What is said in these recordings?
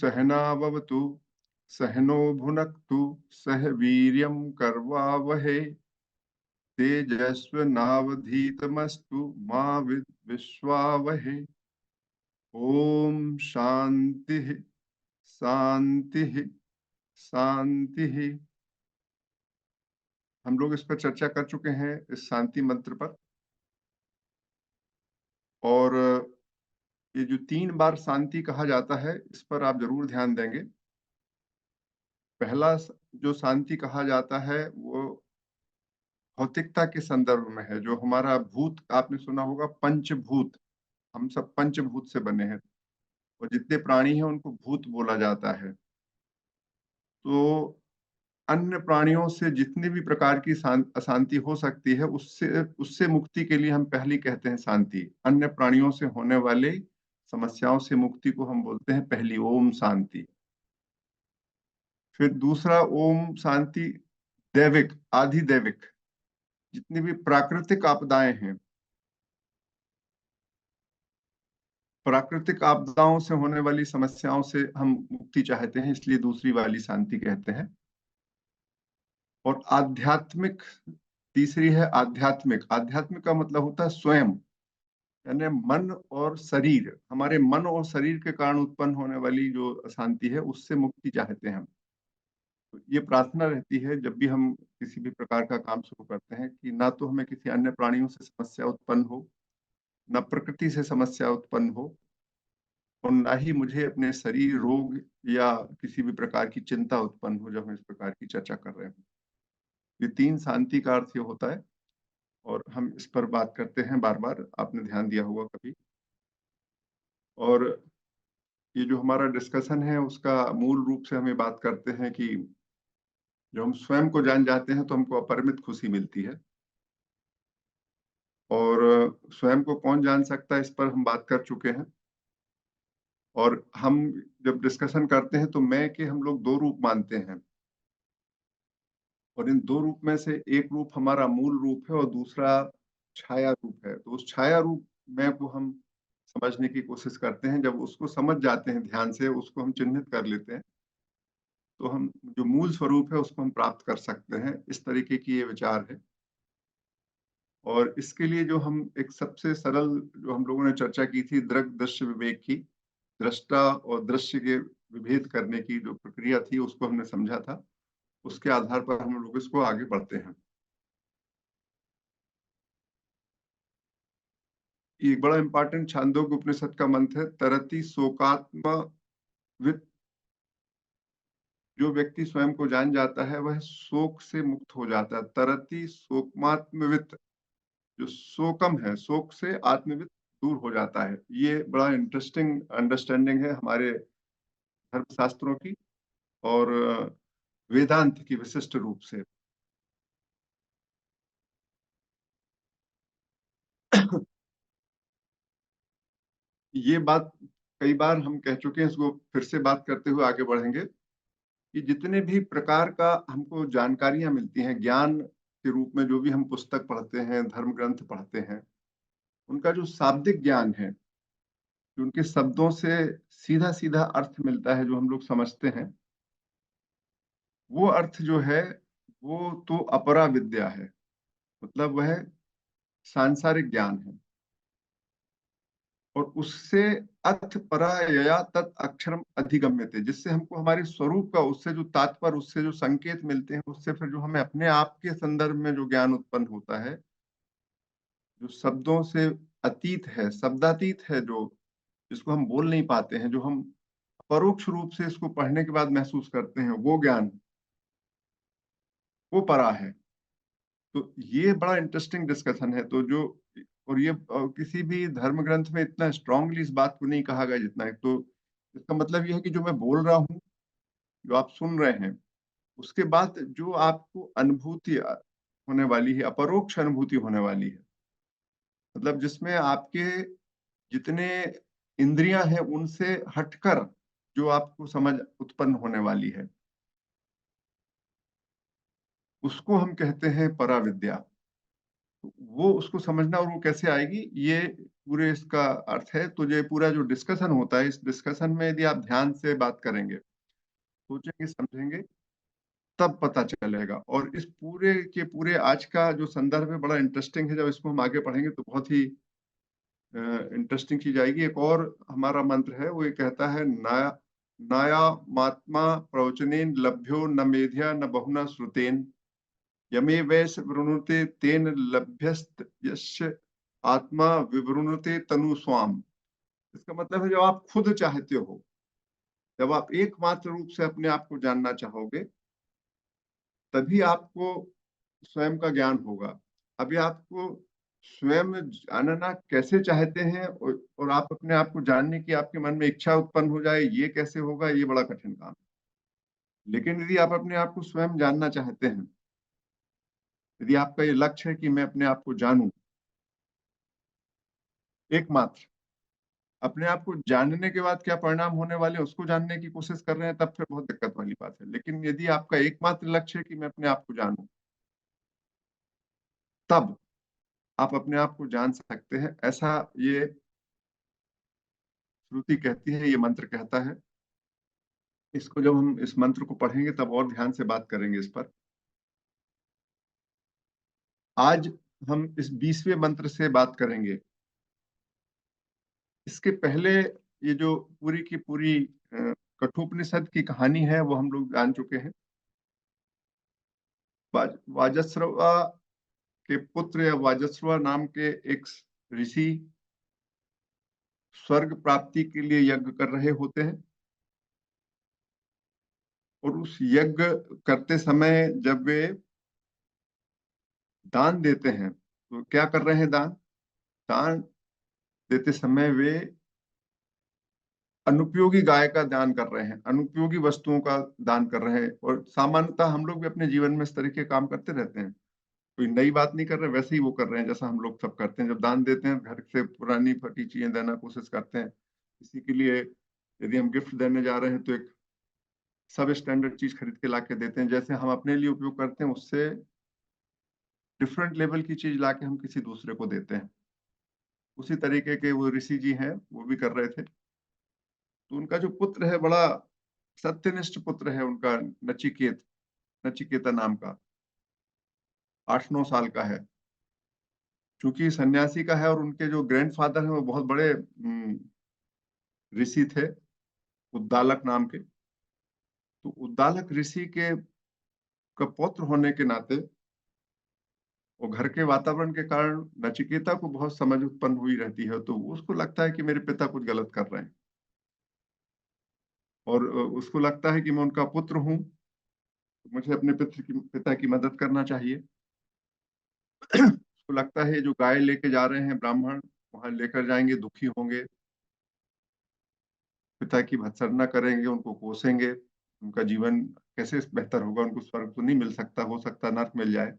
सहनाववतु सहनो भुनक्तु सह वीर्यं कर्वावहै तेजस्विनावधीतमस्तु मा विद्विषावहै। ओम शांति शांति शांति। हम लोग इस पर चर्चा कर चुके हैं, इस शांति मंत्र पर। और ये जो 3 बार शांति कहा जाता है, इस पर आप जरूर ध्यान देंगे। पहला जो शांति कहा जाता है वो भौतिकता के संदर्भ में है। जो हमारा भूत, आपने सुना होगा पंचभूत, हम सब पंचभूत से बने हैं और जितने प्राणी हैं उनको भूत बोला जाता है। तो अन्य प्राणियों से जितनी भी प्रकार की अशांति हो सकती है, उससे उससे मुक्ति के लिए हम पहली कहते हैं शांति। अन्य प्राणियों से होने वाले समस्याओं से मुक्ति को हम बोलते हैं पहली ओम शांति। फिर दूसरा ओम शांति दैविक, आधिदैविक, जितनी भी प्राकृतिक आपदाएं हैं, प्राकृतिक आपदाओं से होने वाली समस्याओं से हम मुक्ति चाहते हैं, इसलिए दूसरी वाली शांति कहते हैं। और आध्यात्मिक, तीसरी है आध्यात्मिक। आध्यात्मिक का मतलब होता है स्वयं, यानी मन और शरीर। हमारे मन और शरीर के कारण उत्पन्न होने वाली जो अशांति है, उससे मुक्ति चाहते हैं हम। तो ये प्रार्थना रहती है जब भी हम किसी भी प्रकार का काम शुरू करते हैं कि ना तो हमें किसी अन्य प्राणियों से समस्या उत्पन्न हो, ना प्रकृति से समस्या उत्पन्न हो, और ना ही मुझे अपने शरीर रोग या किसी भी प्रकार की चिंता उत्पन्न हो जब हम इस प्रकार की चर्चा कर रहे हैं। ये 3 शांति का अर्थ ये होता है और हम इस पर बात करते हैं बार बार, आपने ध्यान दिया होगा कभी। और ये जो हमारा डिस्कशन है उसका मूल रूप से हम ये बात करते हैं कि जो हम स्वयं को जान जाते हैं तो हमको अपरिमित खुशी मिलती है। और स्वयं को कौन जान सकता है, इस पर हम बात कर चुके हैं। और हम जब डिस्कशन करते हैं तो मैं के हम लोग 2 रूप मानते हैं, और इन 2 रूप में से एक रूप हमारा मूल रूप है और दूसरा छाया रूप है। तो उस छाया रूप मैं को हम समझने की कोशिश करते हैं। जब उसको समझ जाते हैं ध्यान से, उसको हम चिन्हित कर लेते हैं, तो हम जो मूल स्वरूप है उसको हम प्राप्त कर सकते हैं। इस तरीके की ये विचार है। और इसके लिए जो हम एक सबसे सरल जो हम लोगों ने चर्चा की थी, दृग दृश्य विवेक की, दृष्टा और दृश्य के विभेद करने की जो प्रक्रिया थी, उसको हमने समझा था। उसके आधार पर हम लोग इसको आगे बढ़ते हैं। एक बड़ा इंपॉर्टेंट छांदोग्य उपनिषद का मंत्र है, तरति शोकात्म वित। जो व्यक्ति स्वयं को जान जाता है वह शोक से मुक्त हो जाता है। तरति शोकमात्मवित, जो शोकम है, शोक से आत्मवित दूर हो जाता है। ये बड़ा इंटरेस्टिंग अंडरस्टैंडिंग है हमारे धर्मशास्त्रों की और वेदांत की विशिष्ट रूप से। ये बात कई बार हम कह चुके हैं, इसको फिर से बात करते हुए आगे बढ़ेंगे कि जितने भी प्रकार का हमको जानकारियां मिलती हैं ज्ञान के रूप में, जो भी हम पुस्तक पढ़ते हैं, धर्म ग्रंथ पढ़ते हैं, उनका जो शाब्दिक ज्ञान है, जो उनके शब्दों से सीधा सीधा अर्थ मिलता है, जो हम लोग समझते हैं, वो अर्थ जो है वो तो अपरा विद्या है। मतलब वह सांसारिक ज्ञान है। और उससे अथ परा यया तत् अक्षरम अधिगम्यते, जिससे हमको हमारे स्वरूप का, उससे जो तात्पर्य, उससे जो संकेत मिलते हैं, उससे फिर जो हमें अपने आप के संदर्भ में जो ज्ञान उत्पन्न होता है, जो शब्दों से अतीत है, शब्दातीत है, जो जिसको हम बोल नहीं पाते हैं, जो हम परोक्ष रूप से इसको पढ़ने के बाद महसूस करते हैं, वो ज्ञान, वो परा है। तो ये बड़ा इंटरेस्टिंग डिस्कशन है। तो जो, और ये किसी भी धर्म ग्रंथ में इतना स्ट्रांगली इस बात को नहीं कहा गया जितना है। तो इसका मतलब ये है कि जो मैं बोल रहा हूँ, जो आप सुन रहे हैं, उसके बाद जो आपको अनुभूति होने वाली है, अपरोक्ष अनुभूति होने वाली है, मतलब जिसमें आपके जितने इंद्रियां हैं उनसे हटकर जो आपको समझ उत्पन्न होने वाली है, उसको हम कहते हैं पराविद्या। तो वो उसको समझना, और वो कैसे आएगी, ये पूरे इसका अर्थ है। तो ये पूरा जो डिस्कशन होता है, इस डिस्कशन में यदि आप ध्यान से बात करेंगे, सोचेंगे, समझेंगे, तब पता चलेगा। और इस पूरे के पूरे आज का जो संदर्भ है बड़ा इंटरेस्टिंग है। जब इसको हम आगे पढ़ेंगे तो बहुत ही इंटरेस्टिंग चीज आएगी। एक और हमारा मंत्र है, वो ये कहता है, नाया महात्मा प्रवचनेन लभ्यो न मेध्या न बहुना श्रुतेन यमे वैस वृणुते तेन लभ्यस्त यस्य आत्मा विवृणुते तनु स्वाम। इसका मतलब है, जब आप खुद चाहते हो, जब आप एकमात्र रूप से अपने आप को जानना चाहोगे, तभी आपको स्वयं का ज्ञान होगा। अभी आपको स्वयं जानना कैसे चाहते हैं, और आप अपने आप को जानने की आपके मन में इच्छा उत्पन्न हो जाए, ये कैसे होगा, ये बड़ा कठिन काम है। लेकिन यदि आप अपने आप को स्वयं जानना चाहते हैं, यदि आपका ये लक्ष्य है कि मैं अपने आप को जानूं, एकमात्र, अपने आप को जानने के बाद क्या परिणाम होने वाले हैं उसको जानने की कोशिश कर रहे हैं, तब फिर बहुत दिक्कत वाली बात है। लेकिन यदि आपका एकमात्र लक्ष्य है कि मैं अपने आप को जानूं, तब आप अपने आप को जान सकते हैं, ऐसा ये श्रुति कहती है, ये मंत्र कहता है। इसको जब हम इस मंत्र को पढ़ेंगे तब और ध्यान से बात करेंगे इस पर। आज हम इस 20वें मंत्र से बात करेंगे। इसके पहले ये जो पूरी की पूरी कठोपनिषद की कहानी है वो हम लोग जान चुके हैं। वाजस्रवा के पुत्र या वाजस्रवा नाम के एक ऋषि स्वर्ग प्राप्ति के लिए यज्ञ कर रहे होते हैं। और उस यज्ञ करते समय जब वे दान देते हैं, तो क्या कर रहे हैं, दान दान देते समय वे अनुपयोगी गाय का दान कर रहे हैं, अनुपयोगी वस्तुओं का दान कर रहे हैं। और सामान्यतः हम लोग भी अपने जीवन में इस तरह के काम करते रहते हैं। कोई नई बात नहीं कर रहे, वैसे ही वो कर रहे हैं जैसा हम लोग सब करते हैं। जब दान देते हैं, घर से पुरानी फटी चीजें देना कोशिश करते हैं किसी के लिए। यदि हम गिफ्ट देने जा रहे हैं तो एक सब स्टैंडर्ड चीज खरीद के ला के देते हैं, जैसे हम अपने लिए उपयोग करते हैं उससे डिफरेंट लेवल की चीज ला के हम किसी दूसरे को देते हैं। उसी तरीके के वो ऋषि जी हैं, वो भी कर रहे थे। तो उनका जो पुत्र है, बड़ा सत्यनिष्ठ पुत्र है उनका, नचिकेता नाम का, 8-9 साल का है। चूंकि सन्यासी का है और उनके जो ग्रैंडफादर हैं वो बहुत बड़े ऋषि थे, उद्दालक नाम के। तो उद्दालक ऋषि के का पौत्र होने के नाते, और घर के वातावरण के कारण नचिकेता को बहुत समझ उत्पन्न हुई रहती है। तो उसको लगता है कि मेरे पिता कुछ गलत कर रहे हैं, और उसको लगता है कि मैं उनका पुत्र हूँ, तो मुझे अपने पिता की मदद करना चाहिए। उसको लगता है जो गाय लेके जा रहे हैं ब्राह्मण, वहां लेकर जाएंगे, दुखी होंगे, पिता की भत्सना करेंगे, उनको कोसेंगे, उनका जीवन कैसे बेहतर होगा, उनको स्वर्ग तो नहीं मिल सकता, हो सकता नर्क मिल जाए।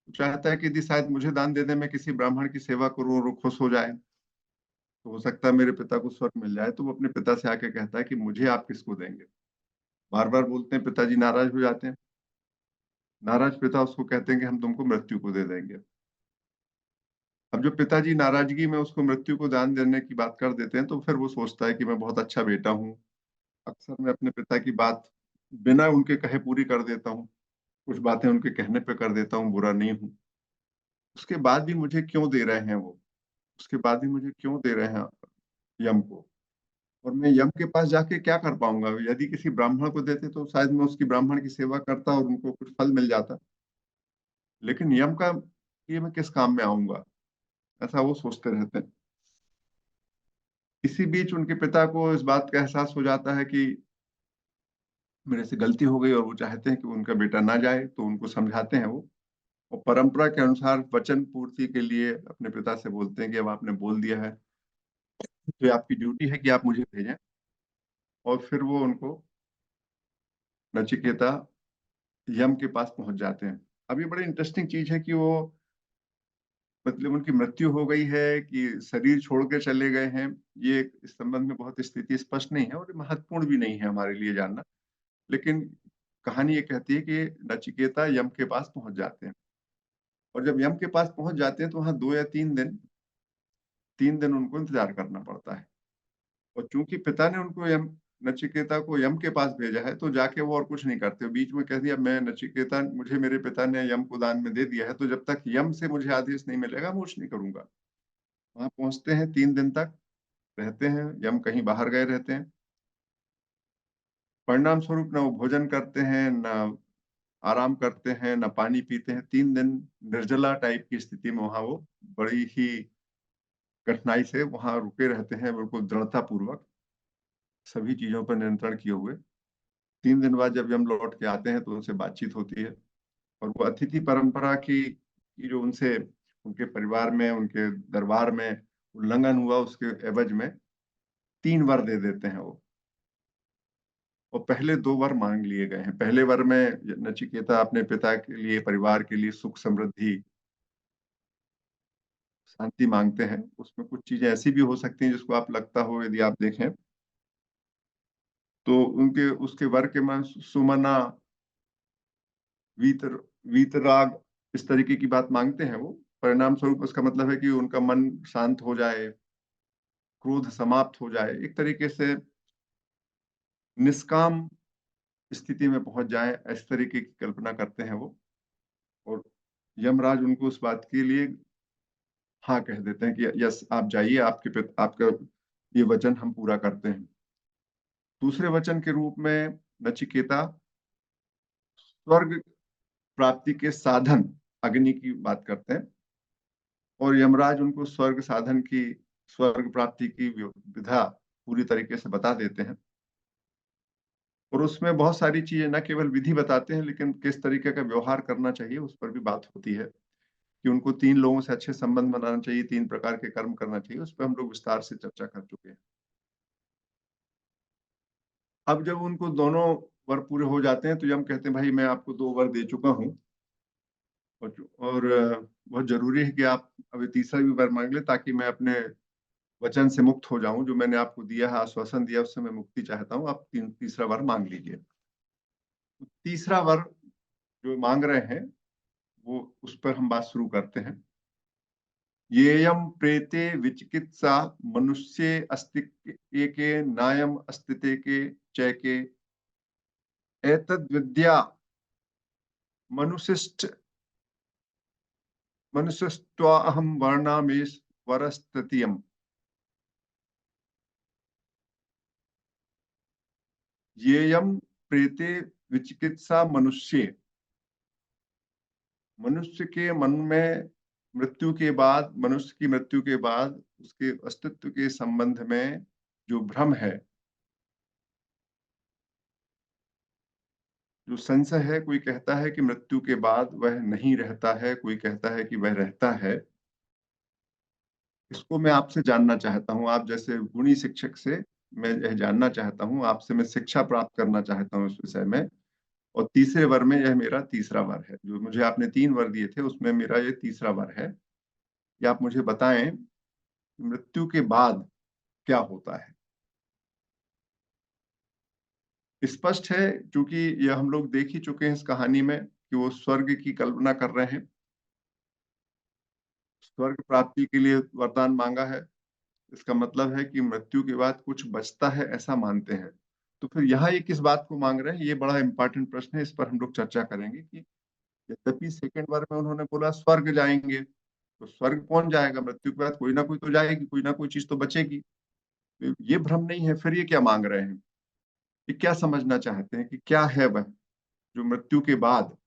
तो चाहता है कि यदि शायद मुझे दान दे दे, मैं किसी ब्राह्मण की सेवा करूं और वो खुश हो जाए, तो हो सकता है मेरे पिता को स्वर्ग मिल जाए। तो वो अपने पिता से आके कहता है कि मुझे आप किसको देंगे। बार बार बोलते हैं, पिताजी नाराज हो जाते हैं। नाराज पिता उसको कहते हैं कि हम तुमको मृत्यु को दे देंगे। अब जो पिताजी नाराजगी में उसको मृत्यु को दान देने की बात कर देते हैं, तो फिर वो सोचता है कि मैं बहुत अच्छा बेटा हूँ, अक्सर मैं अपने पिता की बात बिना उनके कहे पूरी कर देता हूँ, कुछ बातें उनके कहने पे कर देता हूँ, बुरा नहीं हूँ। उसके बाद भी मुझे क्यों दे रहे हैं वो, उसके बाद भी मुझे क्यों दे रहे हैं यम को, और मैं यम के पास जाके क्या कर पाऊंगा। यदि किसी ब्राह्मण को देते तो शायद मैं उसकी ब्राह्मण की सेवा करता और उनको कुछ फल मिल जाता, लेकिन यम का ये मैं किस काम में आऊंगा, ऐसा वो सोचते रहते हैं। इसी बीच उनके पिता को इस बात का एहसास हो जाता है कि मेरे से गलती हो गई, और वो चाहते हैं कि उनका बेटा ना जाए, तो उनको समझाते हैं वो। और परंपरा के अनुसार वचन पूर्ति के लिए अपने पिता से बोलते हैं कि अब आपने बोल दिया है, तो ये आपकी ड्यूटी है कि आप मुझे भेजें। और फिर वो उनको, नचिकेता यम के पास पहुंच जाते हैं। अब ये बड़ी इंटरेस्टिंग चीज है कि वो, मतलब उनकी मृत्यु हो गई है कि शरीर छोड़ के चले गए हैं, ये इस संबंध में बहुत स्थिति स्पष्ट नहीं है, और महत्वपूर्ण भी नहीं है हमारे लिए जानना। लेकिन कहानी ये कहती है कि नचिकेता यम के पास पहुंच जाते हैं। और जब यम के पास पहुंच जाते हैं तो वहां 2 या 3 दिन उनको इंतजार करना पड़ता है। और चूंकि पिता ने उनको नचिकेता को यम के पास भेजा है, तो जाके वो और कुछ नहीं करते, बीच में कह दिया मैं नचिकेता, मुझे मेरे पिता ने यम को दान में दे दिया है, तो जब तक यम से मुझे आदेश नहीं मिलेगा मैं कुछ नहीं करूंगा। वहां पहुंचते हैं, 3 दिन तक रहते हैं, यम कहीं बाहर गए रहते हैं। परिणाम स्वरूप न वो भोजन करते हैं, न आराम करते हैं, न पानी पीते हैं। 3 दिन निर्जला टाइप की स्थिति में वहां वो बड़ी ही कठिनाई से वहां रुके रहते हैं, बिल्कुल दृढ़ता पूर्वक सभी चीजों पर नियंत्रण किए हुए। 3 दिन बाद जब यम लौट के आते हैं तो उनसे बातचीत होती है, और वो अतिथि परंपरा की जो उनसे उनके परिवार में, उनके दरबार में उल्लंघन हुआ, उसके एवज में 3 वर दे देते हैं वो। और पहले 2 वर मांग लिए गए हैं। पहले वर में नचिकेता अपने पिता के लिए, परिवार के लिए सुख समृद्धि शांति मांगते हैं। उसमें कुछ चीजें ऐसी भी हो सकती हैं जिसको आप लगता हो, यदि आप देखें तो उनके उसके वर के मन सुमना, वीतर वीतराग, इस तरीके की बात मांगते हैं वो। परिणाम स्वरूप उसका मतलब है कि उनका मन शांत हो जाए, क्रोध समाप्त हो जाए, एक तरीके से निष्काम स्थिति में पहुंच जाए, इस तरीके की कल्पना करते हैं वो। और यमराज उनको उस बात के लिए हाँ कह देते हैं कि यस आप जाइए, आपका ये वचन हम पूरा करते हैं। दूसरे वचन के रूप में नचिकेता स्वर्ग प्राप्ति के साधन अग्नि की बात करते हैं, और यमराज उनको स्वर्ग प्राप्ति की विधा पूरी तरीके से बता देते हैं। और उसमें बहुत सारी चीजें न केवल विधि बताते हैं, लेकिन किस तरीके का व्यवहार करना चाहिए उस पर भी बात होती है, कि उनको 3 लोगों से अच्छे संबंध बनाना चाहिए, 3 प्रकार के कर्म करना चाहिए। उस पर हम लोग विस्तार से चर्चा कर चुके हैं। अब जब उनको दोनों वर पूरे हो जाते हैं तो यम कहते हैं भाई मैं आपको 2 वर दे चुका हूँ, और बहुत जरूरी है कि आप अभी तीसरा भी वर मांग ले, ताकि मैं अपने वचन से मुक्त हो जाऊं। जो मैंने आपको दिया है, आश्वासन दिया, उससे मैं मुक्ति चाहता हूँ। आप तीसरा वर मांग लीजिए। तीसरा वर जो मांग रहे हैं, वो उस पर हम बात शुरू करते हैं। येयम प्रेते विचिकित्सा मनुष्ये अस्तिके नायम अस्तिते के चैके एतद विद्या मनुष्यश्च मनुष्यस्त्वाहम वर्णामेश वरस्ततियम। येयम प्रेते विचिकित्सा मनुष्य, मनुष्य के मन में मृत्यु के बाद, मनुष्य की मृत्यु के बाद उसके अस्तित्व के संबंध में जो भ्रम है, जो संशय है, कोई कहता है कि मृत्यु के बाद वह नहीं रहता है, कोई कहता है कि वह रहता है, इसको मैं आपसे जानना चाहता हूँ। आप जैसे गुणी शिक्षक से मैं यह जानना चाहता हूँ, आपसे मैं शिक्षा प्राप्त करना चाहता हूँ इस विषय में। और तीसरे वर में यह मेरा तीसरा वर है। जो मुझे आपने 3 वर दिए थे उसमें मेरा ये तीसरा वर है। कि आप मुझे बताएं मृत्यु के बाद क्या होता है। स्पष्ट है, क्योंकि यह हम लोग देख ही चुके हैं इस कहानी में, कि वो स्वर्ग की कल्पना कर रहे हैं, स्वर्ग प्राप्ति के लिए वरदान मांगा है। इसका मतलब है कि मृत्यु के बाद कुछ बचता है, ऐसा मानते हैं। तो फिर यहाँ ये किस बात को मांग रहे हैं, ये बड़ा इंपॉर्टेंट प्रश्न है। इस पर हम लोग चर्चा करेंगे कि यद्यपि सेकंड वर्ग में उन्होंने बोला स्वर्ग जाएंगे, तो स्वर्ग कौन जाएगा? मृत्यु के बाद कोई ना कोई तो जाएगी, कोई ना कोई चीज तो बचेगी। तो ये भ्रम नहीं है, फिर ये क्या मांग रहे हैं? ये क्या समझना चाहते हैं कि क्या है वह जो मृत्यु के बाद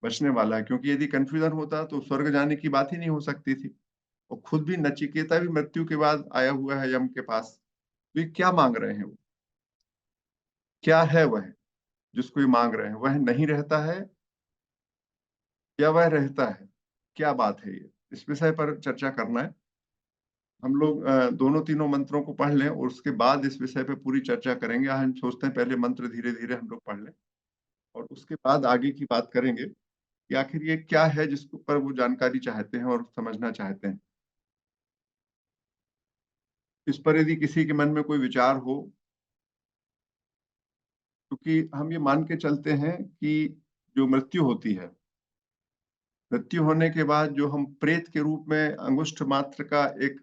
बचने वाला है? क्योंकि यदि कंफ्यूजन होता तो स्वर्ग जाने की बात ही नहीं हो सकती थी। और खुद भी नचिकेता भी मृत्यु के बाद आया हुआ है यम के पास। तो ये क्या मांग रहे हैं? वो क्या है वह जिसको ये मांग रहे हैं? वह नहीं रहता है या वह रहता है? क्या बात है ये? इस विषय पर चर्चा करना है। हम लोग दोनों तीनों मंत्रों को पढ़ लें और उसके बाद इस विषय पे पूरी चर्चा करेंगे। हम सोचते हैं पहले मंत्र धीरे धीरे हम लोग पढ़ लें, और उसके बाद आगे की बात करेंगे कि आखिर ये क्या है जिसके ऊपर वो जानकारी चाहते हैं और समझना चाहते हैं। इस पर यदि किसी के मन में कोई विचार हो, क्योंकि हम ये मान के चलते हैं कि जो मृत्यु होती है मृत्यु होने के बाद जो हम प्रेत के रूप में अंगुष्ठ मात्र का एक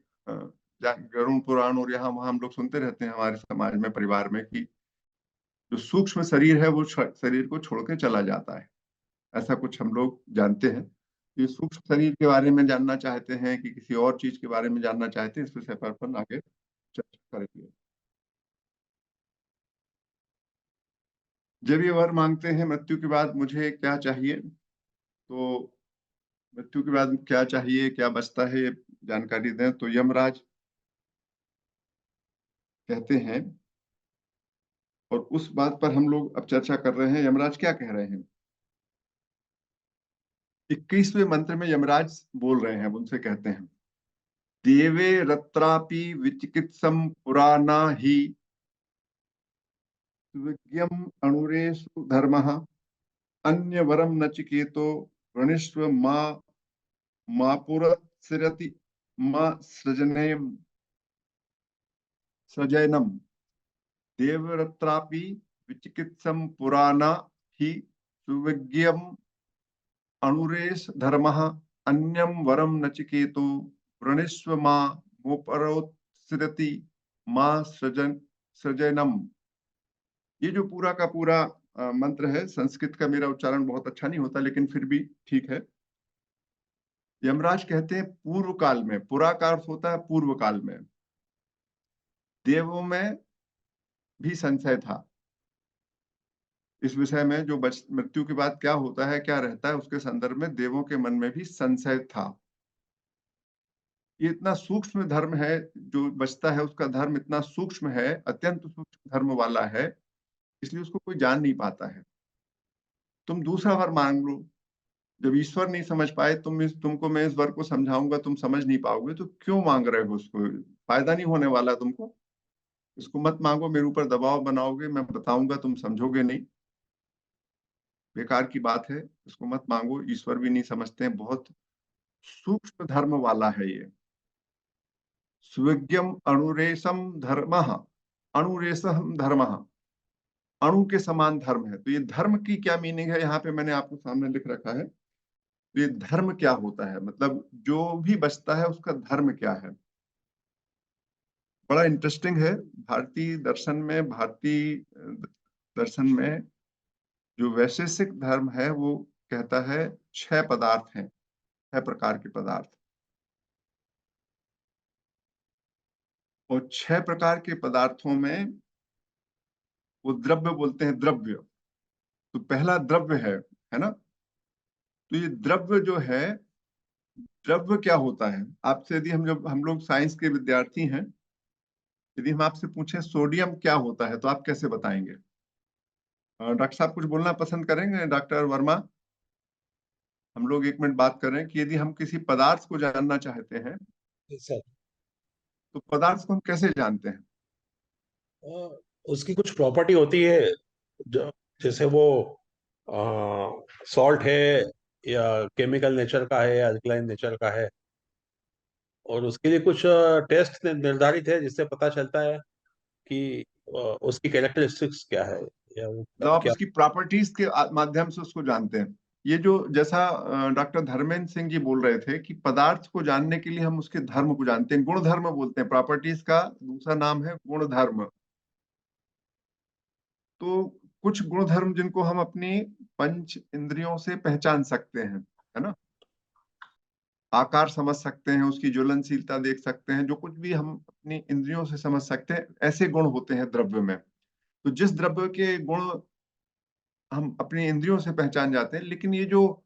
गरुड़ पुराण और यहाँ वहां हम लोग सुनते रहते हैं हमारे समाज में, परिवार में, कि जो सूक्ष्म शरीर है वो शरीर को छोड़ के चला जाता है, ऐसा कुछ हम लोग जानते हैं। ये सूक्ष्म शरीर के बारे में जानना चाहते हैं कि किसी और चीज के बारे में जानना चाहते हैं, इस विषय पर अपन आगे चर्चा करेंगे। जब ये वर मांगते हैं मृत्यु के बाद मुझे क्या चाहिए, तो मृत्यु के बाद क्या चाहिए, क्या बचता है, ये जानकारी दें। तो यमराज कहते हैं, और उस बात पर हम लोग अब चर्चा कर रहे हैं, यमराज क्या कह रहे हैं। 21वें मंत्र में यमराज बोल रहे हैं, उनसे कहते हैं, देवे रत्रापि विचिकित्सम पुराना ही विज्ञम अणुरेषु धर्मः अन्य वरम नचिकेतो वृणीष्व मा पुरस्सरति मा सृजनम देवरत्रापि विचिकित्सम पुराना ही सुविज्ञम अणुरेश धर्मः अन्यम वरम नचिकेतो वृणीष्व मा मोपरोत्सरति मा सृजनम। ये जो पूरा का पूरा मंत्र है, संस्कृत का मेरा उच्चारण बहुत अच्छा नहीं होता, लेकिन फिर भी ठीक है। यमराज कहते हैं पूर्व काल में, पुरा का अर्थ होता है पूर्व काल में, देवों में भी संशय था इस विषय में, जो मृत्यु के बाद क्या होता है, क्या रहता है, उसके संदर्भ में देवों के मन में भी संशय था। ये इतना सूक्ष्म धर्म है, जो बचता है उसका धर्म इतना सूक्ष्म है, अत्यंत सूक्ष्म धर्म वाला है, इसलिए उसको कोई जान नहीं पाता है। तुम दूसरा वर मांग लो, जब ईश्वर नहीं समझ पाए, तुमको मैं इस वर को समझाऊंगा, तुम समझ नहीं पाओगे, तो क्यों मांग रहे हो उसको, फायदा नहीं होने वाला तुमको। इसको मत मांगो, मेरे ऊपर दबाव बनाओगे, मैं बताऊंगा तुम समझोगे नहीं, बेकार की बात है, इसको मत मांगो। ईश्वर भी नहीं समझते हैं, बहुत सूक्ष्म धर्म वाला है ये। स्विज्ञम अणुरेशम धर्म, अणुरेशम धर्म, अणु के समान धर्म है। तो ये धर्म की क्या मीनिंग है, यहाँ पे मैंने आपको सामने लिख रखा है। तो ये धर्म क्या होता है, मतलब जो भी बचता है उसका धर्म क्या है। बड़ा इंटरेस्टिंग है। भारतीय दर्शन में, भारतीय दर्शन में जो वैशेषिक धर्म है वो कहता है 6 पदार्थ हैं, 6 प्रकार के पदार्थ, और 6 प्रकार के पदार्थों में वो द्रव्य बोलते हैं, द्रव्य। तो पहला द्रव्य है ना। तो ये द्रव्य जो है, द्रव्य क्या होता है, आपसे यदि जब हम लोग साइंस के विद्यार्थी हैं, यदि हम आपसे पूछें सोडियम क्या होता है, तो आप कैसे बताएंगे। डॉक्टर साहब कुछ बोलना पसंद करेंगे, डॉक्टर वर्मा। हम लोग 1 मिनट बात करें कि यदि हम किसी पदार्थ को जानना चाहते हैं, सर, तो पदार्थ को हम कैसे जानते हैं। उसकी कुछ प्रॉपर्टी होती है, जैसे वो सॉल्ट है या केमिकल नेचर का है या अल्कलाइन नेचर का है, और उसके लिए कुछ टेस्ट निर्धारित है जिससे पता चलता है कि उसकी कैरेक्टरिस्टिक्स क्या है, या वो मतलब आप क्या। उसकी प्रॉपर्टीज के माध्यम से उसको जानते हैं। ये जो जैसा डॉक्टर धर्मेंद्र सिंह जी बोल रहे थे कि पदार्थ को जानने के लिए हम उसके धर्म को जानते हैं, गुण धर्म बोलते हैं, प्रॉपर्टीज का दूसरा नाम है गुण धर्म। तो कुछ गुण धर्म जिनको हम अपनी पंच इंद्रियों से पहचान सकते हैं, है ना, आकार समझ सकते हैं, उसकी ज्वलनशीलता देख सकते हैं, जो कुछ भी हम अपनी इंद्रियों से समझ सकते हैं, ऐसे गुण होते हैं द्रव्य में। तो जिस द्रव्य के गुण हम अपनी इंद्रियों से पहचान जाते हैं, लेकिन ये जो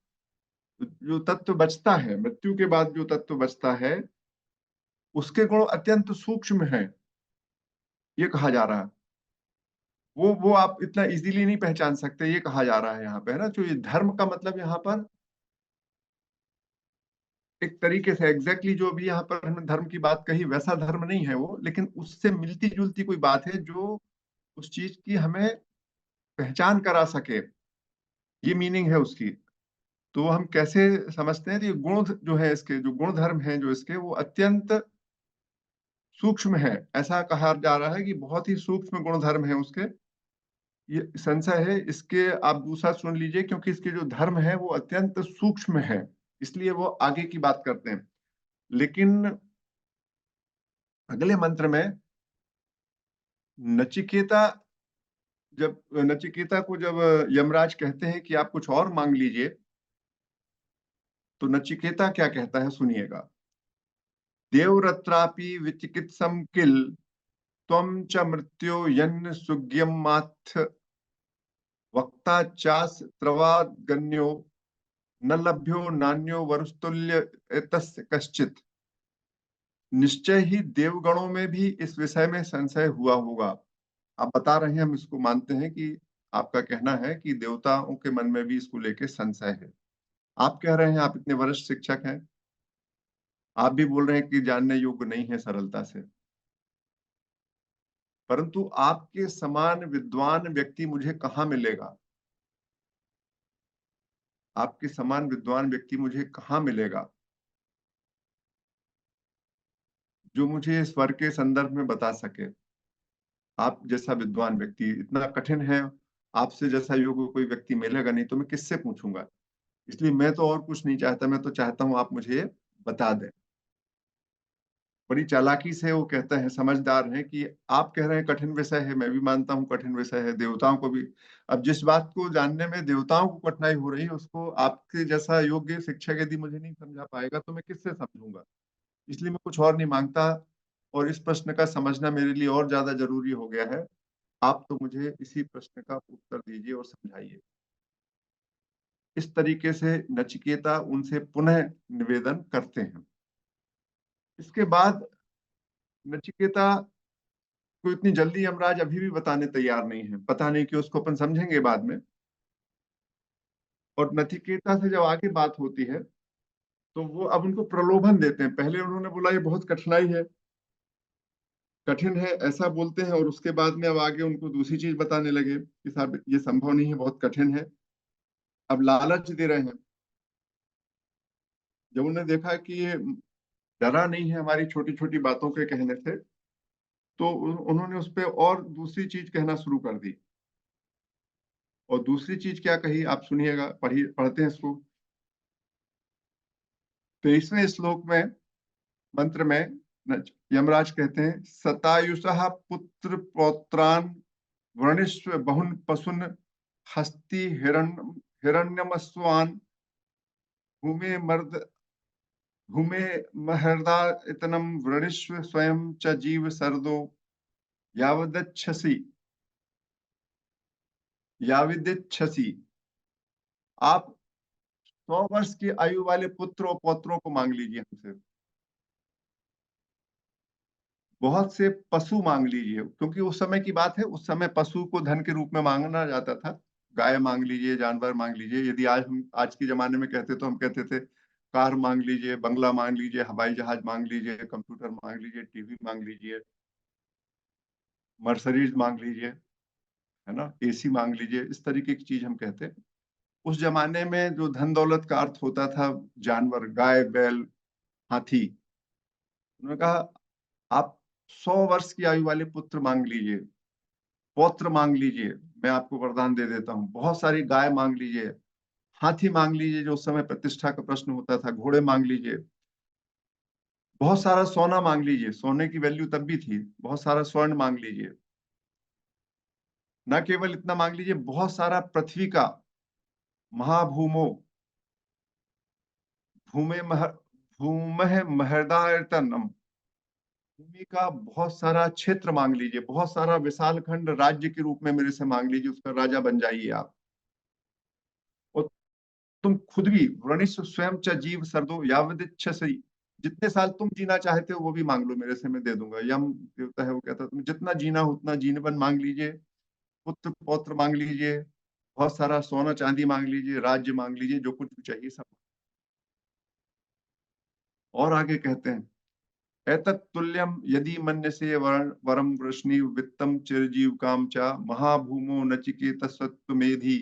जो तत्व बचता है मृत्यु के बाद, जो तत्व बचता है उसके गुण अत्यंत सूक्ष्म हैं, ये कहा जा रहा है। वो आप इतना इजीली नहीं पहचान सकते, ये कहा जा रहा है यहाँ पे, है ना। जो ये धर्म का मतलब यहाँ पर एक तरीके से एग्जैक्टली जो भी यहाँ पर हमने धर्म की बात कही वैसा धर्म नहीं है वो, लेकिन उससे मिलती जुलती कोई बात है जो उस चीज की हमें पहचान करा सके, ये मीनिंग है उसकी। तो हम कैसे समझते हैं कि गुण जो है इसके, जो गुण धर्म है जो इसके, वो अत्यंत सूक्ष्म है। ऐसा कहा जा रहा है कि बहुत ही सूक्ष्म गुण धर्म है उसके। ये संशय है इसके, आप दूसरा सुन लीजिए, क्योंकि इसके जो धर्म है वो अत्यंत सूक्ष्म है। इसलिए वो आगे की बात करते हैं। लेकिन अगले मंत्र में नचिकेता नचिकेता को जब यमराज कहते हैं कि आप कुछ और मांग लीजिए, तो नचिकेता क्या कहता है सुनिएगा। देवरत्रापि विचिकित्सम किल त्वं च मृत्यो यन्न सुज्ञमाथ वक्ता चास त्रवागन्यो न लभ्यो नान्यो वरुस्तुल्य एतस्य कश्चित्। निश्चय ही देवगणों में भी इस विषय में संशय हुआ होगा। आप बता रहे हैं, हम इसको मानते हैं कि आपका कहना है कि देवताओं के मन में भी इसको लेके संशय है। आप कह रहे हैं, आप इतने वरिष्ठ शिक्षक हैं, आप भी बोल रहे हैं कि जानने योग्य नहीं है सरलता से, परंतु आपके समान विद्वान व्यक्ति मुझे कहाँ मिलेगा? आपके समान विद्वान व्यक्ति मुझे कहाँ मिलेगा जो मुझे इस स्वर के संदर्भ में बता सके? आप जैसा विद्वान व्यक्ति इतना कठिन है, आपसे जैसा योग्य कोई व्यक्ति मिलेगा नहीं, तो मैं किससे पूछूंगा? इसलिए मैं तो और कुछ नहीं चाहता, मैं तो चाहता हूं आप मुझे बता दें। बड़ी चालाकी से वो कहते हैं, समझदार हैं, कि आप कह रहे हैं कठिन विषय है, मैं भी मानता हूँ कठिन विषय है, देवताओं को भी। अब जिस बात को जानने में देवताओं को कठिनाई हो रही है, उसको आपके जैसा योग्य शिक्षक यदि मुझे नहीं समझा पाएगा, तो मैं किससे समझूंगा? इसलिए मैं कुछ और नहीं मांगता, और इस प्रश्न का समझना मेरे लिए और ज्यादा जरूरी हो गया है। आप तो मुझे इसी प्रश्न का उत्तर दीजिए और समझाइए। इस तरीके से नचिकेता उनसे पुनः निवेदन करते हैं। इसके बाद नचिकेता को इतनी जल्दी यमराज अभी भी बताने तैयार नहीं है, पता नहीं कि उसको अपन समझेंगे बाद में। और नचिकेता से जब आगे बात होती है, तो वो अब उनको प्रलोभन देते हैं। पहले उन्होंने बोला ये बहुत कठिनाई है, कठिन है, ऐसा बोलते हैं, और उसके बाद में अब आगे उनको दूसरी चीज बताने लगे कि साहब ये संभव नहीं है, बहुत कठिन है। अब लालच दे रहे हैं। जब उन्होंने देखा कि ये डरा नहीं है हमारी छोटी छोटी बातों के कहने से, तो उन्होंने उस पर और दूसरी चीज कहना शुरू कर दी। और दूसरी चीज क्या कही, आप सुनिएगा, पढ़ते हैं इसको। 23वें श्लोक में, मंत्र में, यमराज कहते हैं, सतायुषः पुत्र पौत्रान वृणीष्व बहुन पशुन हस्ति हिरण्यमस्वान भूमे मर्द भूमे महर्दा इतनम वृणीष्व स्वयं च जीव सर्दो यावदच्छसि याविदिच्छसि। आप 100 वर्ष की आयु वाले पुत्र और पौत्रों को मांग लीजिए हमसे, बहुत से पशु मांग लीजिए, क्योंकि उस समय की बात है, उस समय पशु को धन के रूप में मांगना जाता था। गाय मांग लीजिए, जानवर मांग लीजिए। यदि आज के जमाने में कहते तो हम कहते थे कार मांग लीजिए, बंगला मांग लीजिए, हवाई जहाज मांग लीजिए, कंप्यूटर मांग लीजिए, टीवी मांग लीजिए, मर्सरीज मांग लीजिए, है ना, एसी मांग लीजिए, इस तरीके की चीज हम कहते। उस जमाने में जो धन दौलत का अर्थ होता था, जानवर, गाय, बैल, हाथी। उन्होंने कहा आप 100 वर्ष की आयु वाले पुत्र मांग लीजिए, पौत्र मांग लीजिए, मैं आपको वरदान दे देता हूँ। बहुत सारी गाय मांग लीजिए, हाथी मांग लीजिए, जो उस समय प्रतिष्ठा का प्रश्न होता था, घोड़े मांग लीजिए, बहुत सारा सोना मांग लीजिए, सोने की वैल्यू तब भी थी, बहुत सारा स्वर्ण मांग लीजिए। न केवल इतना मांग लीजिए, बहुत सारा पृथ्वी का, महाभूमो, भूमे मह भूमः महर्दायतनम, भूमि का बहुत सारा क्षेत्र मांग लीजिए, बहुत सारा विशाल खंड राज्य के रूप में मेरे से मांग लीजिए, उसका राजा बन जाइए आप। और तुम खुद भी व्रणिस्व स्वयं च जीव सर्दो यावदिच्छसि, जितने साल तुम जीना चाहते हो वो भी मांग लो मेरे से, मैं दे दूंगा। यम देवता है, वो कहता है तुम जितना जीना हो उतना जीवन मांग लीजिए, पुत्र पौत्र मांग लीजिए, बहुत सारा सोना चांदी मांग लीजिए, राज्य मांग लीजिए, जो कुछ भी चाहिए सब। और आगे कहते हैं, एतत् तुल्यम यदि मन्यसे वरम वृष्णि वित्तम चिरजीव काम च महाभूमो नचिकेत सत्वमेधि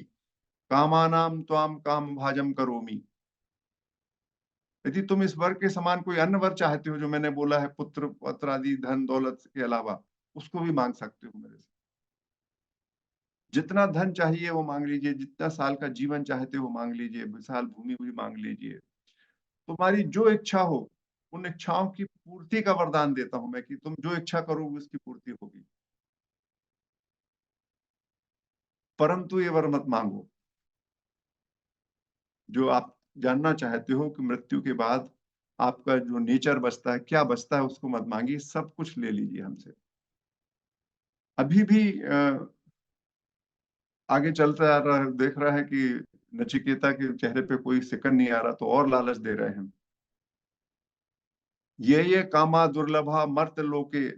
कामानाम त्वाम काम भाजम करोमि। यदि तुम इस वर के समान कोई अन्य वर चाहते हो, जो मैंने बोला है, पुत्र पत्र आदि धन दौलत के अलावा, उसको भी मांग सकते हो मेरे से। जितना धन चाहिए वो मांग लीजिए, जितना साल का जीवन चाहते हो मांग लीजिए, विशाल भूमि भी मांग लीजिए, तुम्हारी जो इच्छा हो उन इच्छाओं की पूर्ति का वरदान देता हूं मैं, कि तुम जो इच्छा करोगे उसकी पूर्ति होगी, परंतु ये वर मत मांगो। जो आप जानना चाहते हो कि मृत्यु के बाद आपका जो नेचर बचता है, क्या बचता है, उसको मत मांगिए, सब कुछ ले लीजिए हमसे। अभी भी आगे चलता आ रहा है, देख रहा है कि नचिकेता के चेहरे पे कोई सिकन नहीं आ रहा, तो और लालच दे रहे हैं। ये कामा दुर्लभा मर्त लोके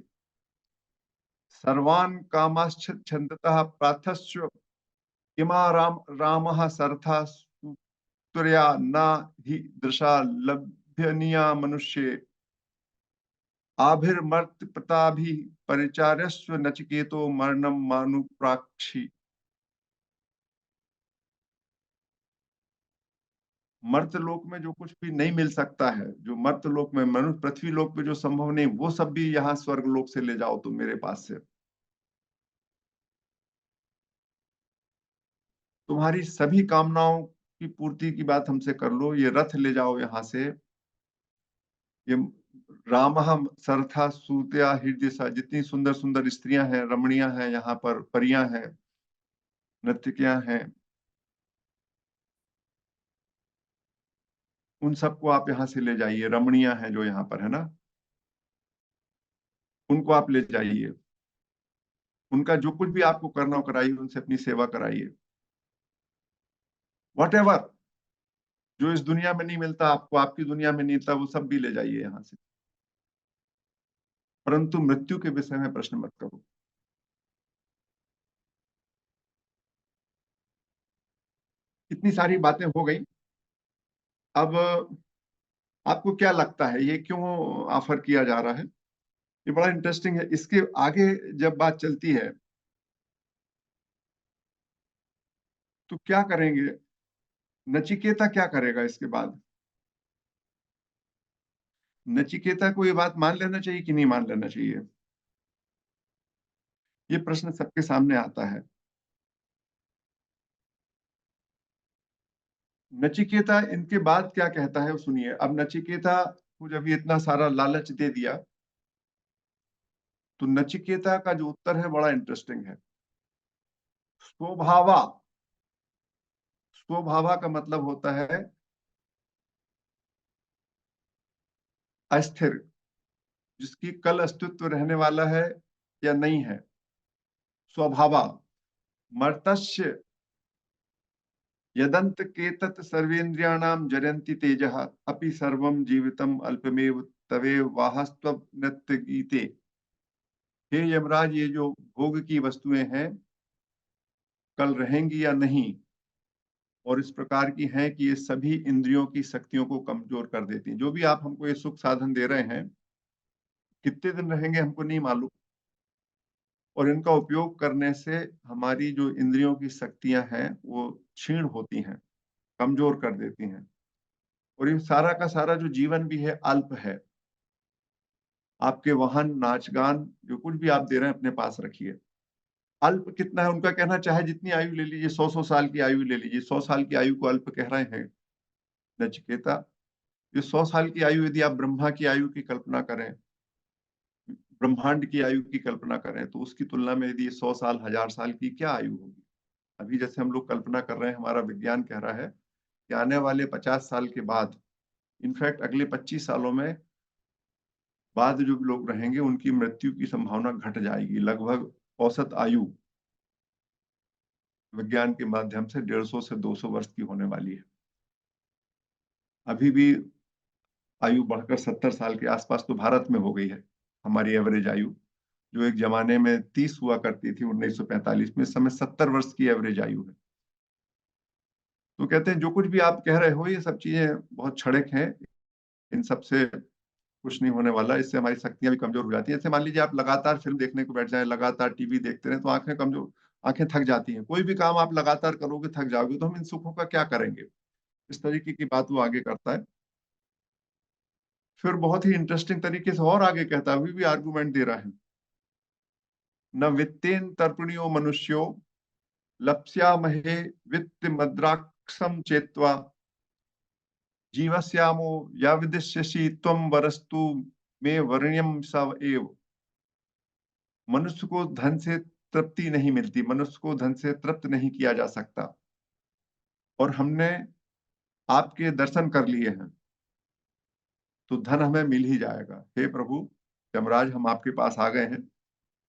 सर्वान् कामाश्छन्दतः प्रार्थस्व इमा रामः सरथा तुर्या न हि दृशा लभ्यनीया मनुष्ये आभिर्मर्त प्रताभि परिचार्यस्व नचिकेतो मरणम मानुप्राक्षी। मर्त लोक में जो कुछ भी नहीं मिल सकता है, जो मर्त लोक में, मनुष्य पृथ्वी लोक में जो संभव नहीं, वो सब भी यहाँ स्वर्ग लोक से ले जाओ तुम मेरे पास से। तुम्हारी सभी कामनाओं की पूर्ति की बात हमसे कर लो, ये रथ ले जाओ यहाँ से। ये राम सरथा सूत्या हृदय सा, जितनी सुंदर सुंदर स्त्रियां हैं, रमणियां हैं, यहाँ पर परियां हैं, नर्तकियां हैं, उन सबको आप यहाँ से ले जाइए। रमणियां हैं जो यहाँ पर है ना, उनको आप ले जाइए। उनका जो कुछ भी आपको करना हो कराइए, उनसे अपनी सेवा कराइए। वॉट एवर जो इस दुनिया में नहीं मिलता आपको, आपकी दुनिया में नहीं मिलता, वो सब भी ले जाइए यहाँ से, परंतु मृत्यु के विषय में प्रश्न मत करो। इतनी सारी बातें हो गई। अब आपको क्या लगता है ये क्यों ऑफर किया जा रहा है? ये बड़ा इंटरेस्टिंग है। इसके आगे जब बात चलती है तो क्या करेंगे नचिकेता, क्या करेगा इसके बाद? नचिकेता को ये बात मान लेना चाहिए कि नहीं मान लेना चाहिए? ये प्रश्न सबके सामने आता है। नचिकेता इनके बाद क्या कहता है सुनिए। अब नचिकेता को जब ये इतना सारा लालच दे दिया, तो नचिकेता का जो उत्तर है बड़ा इंटरेस्टिंग है। स्वभावा, स्वभावा का मतलब होता है अस्थिर, जिसकी कल अस्तित्व रहने वाला है या नहीं है। स्वभावा मर्तस्य यदंत केतत सर्वेन्द्रियाणाम जरन्ति तेजः अपि सर्वं जीवितम अल्पमेव तवेव वाहस्त्व नृत्य गीते। हे यमराज, ये जो भोग की वस्तुएं हैं कल रहेंगी या नहीं, और इस प्रकार की हैं कि ये सभी इंद्रियों की शक्तियों को कमजोर कर देती हैं। जो भी आप हमको ये सुख साधन दे रहे हैं, कितने दिन रहेंगे हमको नहीं मालूम, और इनका उपयोग करने से हमारी जो इंद्रियों की शक्तियां हैं वो क्षीण होती हैं, कमजोर कर देती हैं, और ये सारा का सारा जो जीवन भी है अल्प है। आपके वाहन, नाच गान, जो कुछ भी आप दे रहे हैं अपने पास रखिए। अल्प कितना है उनका कहना, चाहे जितनी आयु ले लीजिए, 100 100 साल की आयु ले लीजिए, 100 साल की आयु को अल्प कह रहे हैं नचिकेता। ये 100 साल की आयु, यदि आप ब्रह्मा की आयु की कल्पना करें, ब्रह्मांड की आयु की कल्पना करें, तो उसकी तुलना में यदि 100 साल, 1000 साल की क्या आयु होगी? अभी जैसे हम लोग कल्पना कर रहे हैं, हमारा विज्ञान कह रहा है कि आने वाले 50 साल के बाद, इनफैक्ट अगले 25 सालों में बाद जो लोग रहेंगे उनकी मृत्यु की संभावना घट जाएगी। लगभग औसत आयु विज्ञान के माध्यम से 150 से 200 वर्ष की होने वाली है। अभी भी आयु बढ़कर 70 साल के आसपास तो भारत में हो गई है हमारी एवरेज आयु, जो एक जमाने में 30 हुआ करती थी 1945 में, इस समय 70 वर्ष की एवरेज आयु है। तो कहते हैं जो कुछ भी आप कह रहे हो ये सब चीजें बहुत क्षणिक हैं, इन सब से कुछ नहीं होने वाला, इससे हमारी शक्तियां भी कमजोर हो जाती हैं। जैसे मान लीजिए आप लगातार फिल्म देखने को बैठ जाए, लगातार टीवी देखते रहे, तो आंखें कमजोर, आंखें थक जाती हैं। कोई भी काम आप लगातार करोगे थक जाओगे, तो हम इन सुखों का क्या करेंगे? इस तरीके की बात वो आगे करता है। फिर बहुत ही इंटरेस्टिंग तरीके से और आगे कहता है, अभी भी आर्गुमेंट दे रहा है। न वित्तेन तर्पणियो मनुष्यो लप्स्यामहे वित्त मद्राक्षम चेत्वा जीवस्यामो या विदिष्यसि त्वं वरस्तु मे वर्ण्यम सव एव। मनुष्य को धन से तृप्ति नहीं मिलती, मनुष्य को धन से तृप्त नहीं किया जा सकता, और हमने आपके दर्शन कर लिए हैं तो धन हमें मिल ही जाएगा। हे प्रभु यमराज, हम आपके पास आ गए हैं,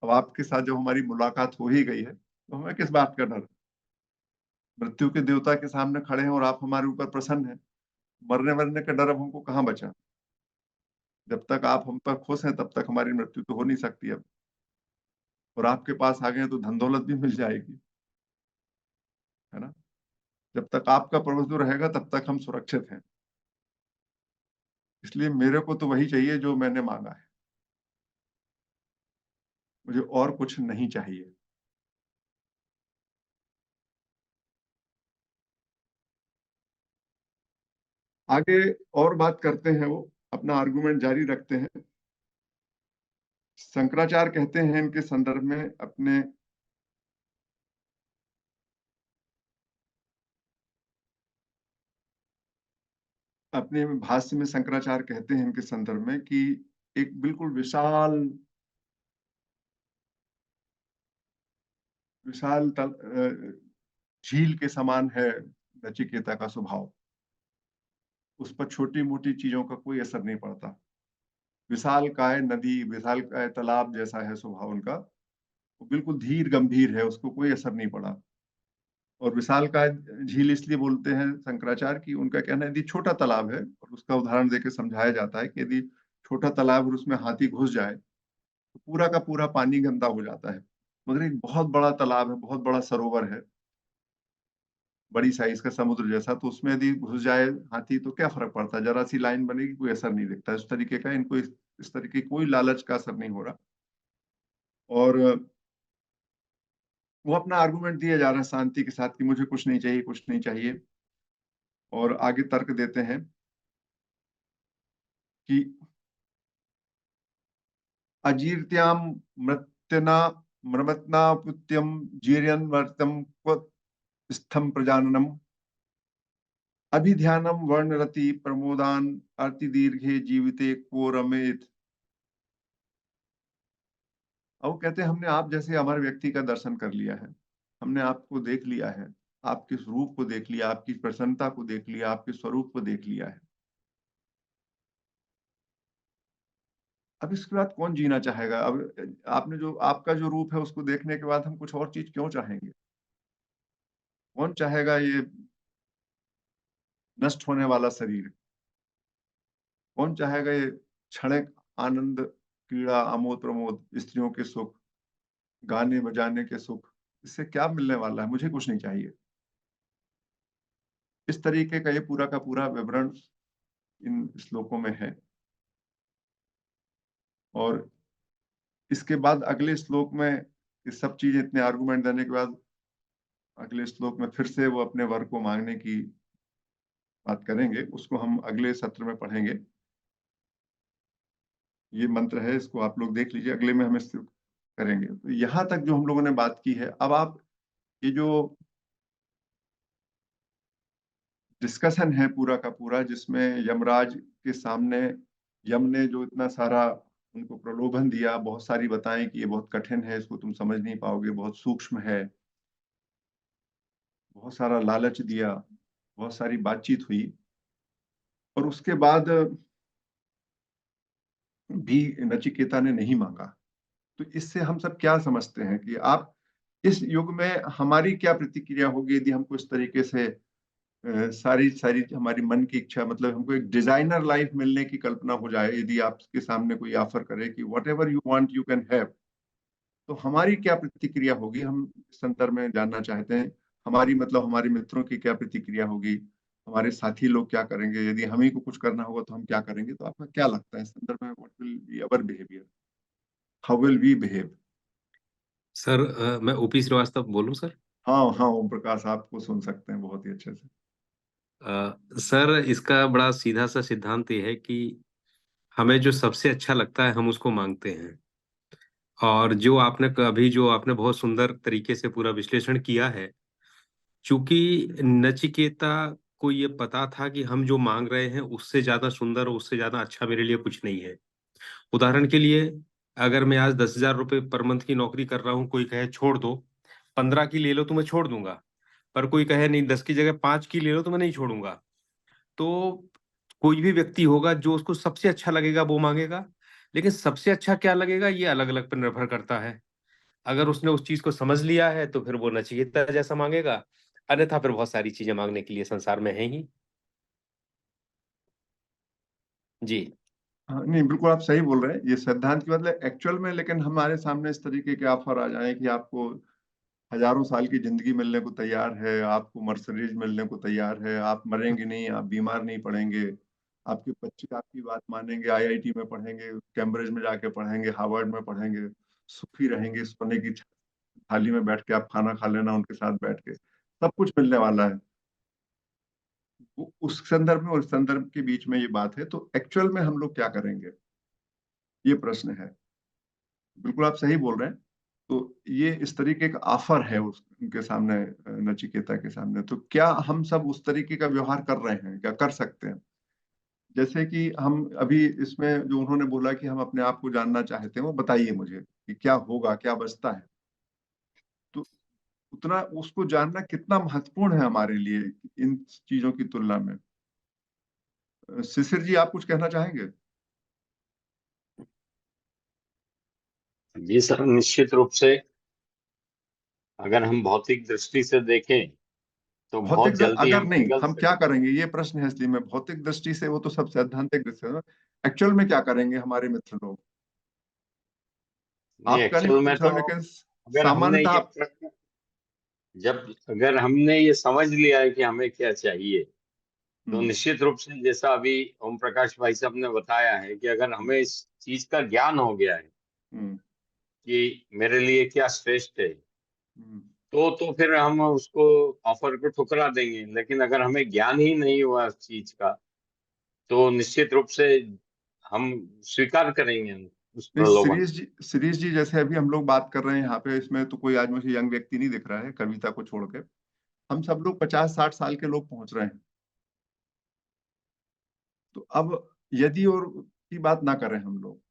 अब आपके साथ जब हमारी मुलाकात हो ही गई है तो हमें किस बात का डर। मृत्यु के देवता के सामने खड़े हैं और आप हमारे ऊपर प्रसन्न हैं, मरने मरने का डर अब हमको कहाँ बचा। जब तक आप हम पर खुश हैं तब तक हमारी मृत्यु तो हो नहीं सकती अब, और आपके पास आ गए तो धन दौलत भी मिल जाएगी, है ना। जब तक आपका प्रभुत्व रहेगा तब तक हम सुरक्षित हैं। इसलिए मेरे को तो वही चाहिए जो मैंने मांगा है, मुझे और कुछ नहीं चाहिए। आगे और बात करते हैं, वो अपना आर्गुमेंट जारी रखते हैं। शंकराचार्य कहते हैं इनके संदर्भ में अपने भाष्य में शंकराचार्य कहते हैं इनके संदर्भ में कि एक बिल्कुल विशाल विशाल झील के समान है नचिकेता का स्वभाव। उस पर छोटी मोटी चीजों का कोई असर नहीं पड़ता। विशाल काय नदी, विशाल काय तालाब जैसा है स्वभाव उनका, वो बिल्कुल धीर गंभीर है, उसको कोई असर नहीं पड़ा। और विशाल काय झील इसलिए बोलते हैं शंकराचार्य कि उनका कहना है यदि छोटा तालाब है, और उसका उदाहरण देकर समझाया जाता है कि यदि छोटा तालाब और उसमें हाथी घुस जाए तो पूरा का पूरा पानी गंदा हो जाता है। मगर एक बहुत बड़ा तालाब है, बहुत बड़ा सरोवर है, बड़ी साइज का समुद्र जैसा, तो उसमें यदि घुस जाए हाथी तो क्या फर्क पड़ता है, जरा सी लाइन बनेगी, कोई असर नहीं दिखता। इस तरीके का इनको इस तरीके कोई लालच का असर नहीं हो रहा। और वो अपना आर्गुमेंट दिया जा रहा है शांति के साथ कि मुझे कुछ नहीं चाहिए, कुछ नहीं चाहिए। और आगे तर्क देते हैं कि अजीर्त्याम मृत्यना मृमतना पुत्यम जीर्यन वर्तम क्व स्थम प्रजाननम अभिध्यानम वर्णरति प्रमोदान अर्ति दीर्घे जीविते को रमेत। अब वो कहते हैं हमने आप जैसे अमर व्यक्ति का दर्शन कर लिया है, हमने आपको देख लिया है, आपके स्वरूप को देख लिया, आपकी प्रसन्नता को देख लिया, आपके स्वरूप को देख लिया है। अब इसके बाद कौन जीना चाहेगा। अब आपने जो आपका जो रूप है उसको देखने के बाद हम कुछ और चीज क्यों चाहेंगे। कौन चाहेगा ये नष्ट होने वाला शरीर। कौन चाहेगा ये क्षणिक आनंद, क्रीड़ा, आमोद प्रमोद, स्त्रियों के सुख, गाने बजाने के सुख। इससे क्या मिलने वाला है, मुझे कुछ नहीं चाहिए। इस तरीके का ये पूरा का पूरा विवरण इन श्लोकों में है। और इसके बाद अगले श्लोक में ये सब चीजें, इतने आर्गुमेंट देने के बाद अगले श्लोक में फिर से वो अपने वर को मांगने की बात करेंगे। उसको हम अगले सत्र में पढ़ेंगे। ये मंत्र है, इसको आप लोग देख लीजिए, अगले में हम इसको करेंगे। तो यहाँ तक जो हम लोगों ने बात की है, अब आप ये जो डिस्कशन है पूरा का पूरा, जिसमें यमराज के सामने यम ने जो इतना सारा उनको प्रलोभन दिया, बहुत सारी बताएं कि ये बहुत कठिन है, इसको तुम समझ नहीं पाओगे, बहुत सूक्ष्म है, बहुत सारा लालच दिया, बहुत सारी बातचीत हुई, और उसके बाद भी नचिकेता ने नहीं मांगा। तो इससे हम सब क्या समझते हैं कि आप इस युग में हमारी क्या प्रतिक्रिया होगी यदि हमको इस तरीके से सारी सारी हमारी मन की इच्छा, मतलब हमको एक डिजाइनर लाइफ मिलने की कल्पना हो जाए, यदि आपके सामने कोई ऑफर करे कि what ever you want you can have, तो हमारी क्या प्रतिक्रिया होगी, हम इस संदर्भ में जानना चाहते हैं। हमारी मतलब हमारे मित्रों की क्या प्रतिक्रिया होगी, हमारे साथी लोग क्या करेंगे, यदि हम ही को कुछ करना होगा तो हम क्या करेंगे। तो आपका क्या लगता है इस संदर्भ में, what will be our behaviour, how will we behave. Sir मैं ओपी श्रीवास्तव बोलूं सर। हाँ हाँ, ओम प्रकाश आपको सुन सकते हैं बहुत ही अच्छे से। सर इसका बड़ा सीधा सा सिद्धांत ये है कि हमें जो सबसे अच्छा लगता है हम उसको मांगते हैं। और जो आपने अभी जो आपने बहुत सुंदर तरीके से पूरा विश्लेषण किया है, चूंकि नचिकेता को ये पता था कि हम जो मांग रहे हैं उससे ज्यादा सुंदर और उससे ज्यादा अच्छा मेरे लिए कुछ नहीं है। उदाहरण के लिए, अगर मैं आज 10,000 रुपये पर मंथ की नौकरी कर रहा हूँ, कोई कहे छोड़ दो, 15 की ले लो तो मैं छोड़ दूंगा, पर कोई कहे नहीं 10 की जगह 5 की ले लो तो मैं नहीं छोड़ूंगा। तो कोई भी व्यक्ति होगा जो उसको सबसे अच्छा लगेगा वो मांगेगा, लेकिन सबसे अच्छा क्या लगेगा ये अलग अलग पर निर्भर करता है। अगर उसने उस चीज को समझ लिया है तो फिर वो नचिकेता जैसा मांगेगा, अन्यथा फिर बहुत सारी चीजें मांगने के लिए संसार में है ही। जी। हाँ, नहीं बिल्कुल आप सही बोल रहे हैं, ये सिद्धांत की मतलब एक्चुअल में, लेकिन हमारे सामने इस तरीके के ऑफर आ जाए कि आपको हजारों साल की जिंदगी मिलने को तैयार है, आपको मर्सिडीज मिलने को तैयार है, आप मरेंगे नहीं, आप बीमार नहीं पड़ेंगे, आपके बच्चे आपकी बात मानेंगे, आईआईटी में पढ़ेंगे, कैम्ब्रिज में जाके पढ़ेंगे, हार्वर्ड में पढ़ेंगे, सुखी रहेंगे, सोने की थाली में बैठ के आप खाना खा लेना उनके साथ बैठ के, सब कुछ मिलने वाला है। उस संदर्भ में और इस संदर्भ के बीच में ये बात है, तो एक्चुअल में हम लोग क्या करेंगे, ये प्रश्न है। बिल्कुल आप सही बोल रहे हैं। तो ये इस तरीके का ऑफर है उनके सामने, नचिकेता के सामने, तो क्या हम सब उस तरीके का व्यवहार कर रहे हैं, क्या कर सकते हैं? जैसे कि हम अभी इसमें जो उन्होंने बोला कि हम अपने आप को जानना चाहते हैं, वो बताइए मुझे कि क्या होगा, क्या बचता है। तो उतना उसको जानना कितना महत्वपूर्ण है हमारे लिए इन चीजों की तुलना में। शिशिर जी, आप कुछ कहना चाहेंगे? जी सर, निश्चित रूप से अगर हम भौतिक दृष्टि से देखें तो भौतिक बहुत जल्दी अगर हम नहीं, पिघल हम सकते। क्या करेंगे, ये प्रश्न है, इसलिए मैं भौतिक दृष्टि से, वो तो सब सैद्धांतिक दृष्टि से, एक्चुअल में क्या करेंगे हमारे मित्र लोग? नहीं, आपका नहीं एक्चुअल मैं में पूछ रहा तो हूँ, लेकिन अगर हमने सामान्यतः ये प्रश्न, जब अगर हमने ये समझ लिया है कि हमें क्या चाहिए, तो हम्म, निश्चित रूप से जैसा अभी ओम प्रकाश भाई साहब ने बताया है कि अगर हमें इस चीज का ज्ञान हो गया है हम्म, कि मेरे लिए क्या श्रेष्ठ है, हम्म। तो फिर हम उसको ऑफर को ठुकरा देंगे। लेकिन अगर हमें ज्ञान ही नहीं हुआ उस चीज का, तो निश्चित रूप से हम स्वीकार करेंगे उस नहीं, प्रलोभन। शिरीष जी जैसे अभी हम लोग बात कर रहे हैं यहाँ पे, इसमें तो कोई आज मुझे यंग व्यक्ति नहीं दिख रहा है, कविता को छोड़ के हम सब लोग 50-60 साल के लोग पहुंच रहे हैं। तो अब यदि और की बात ना करें हम लोग,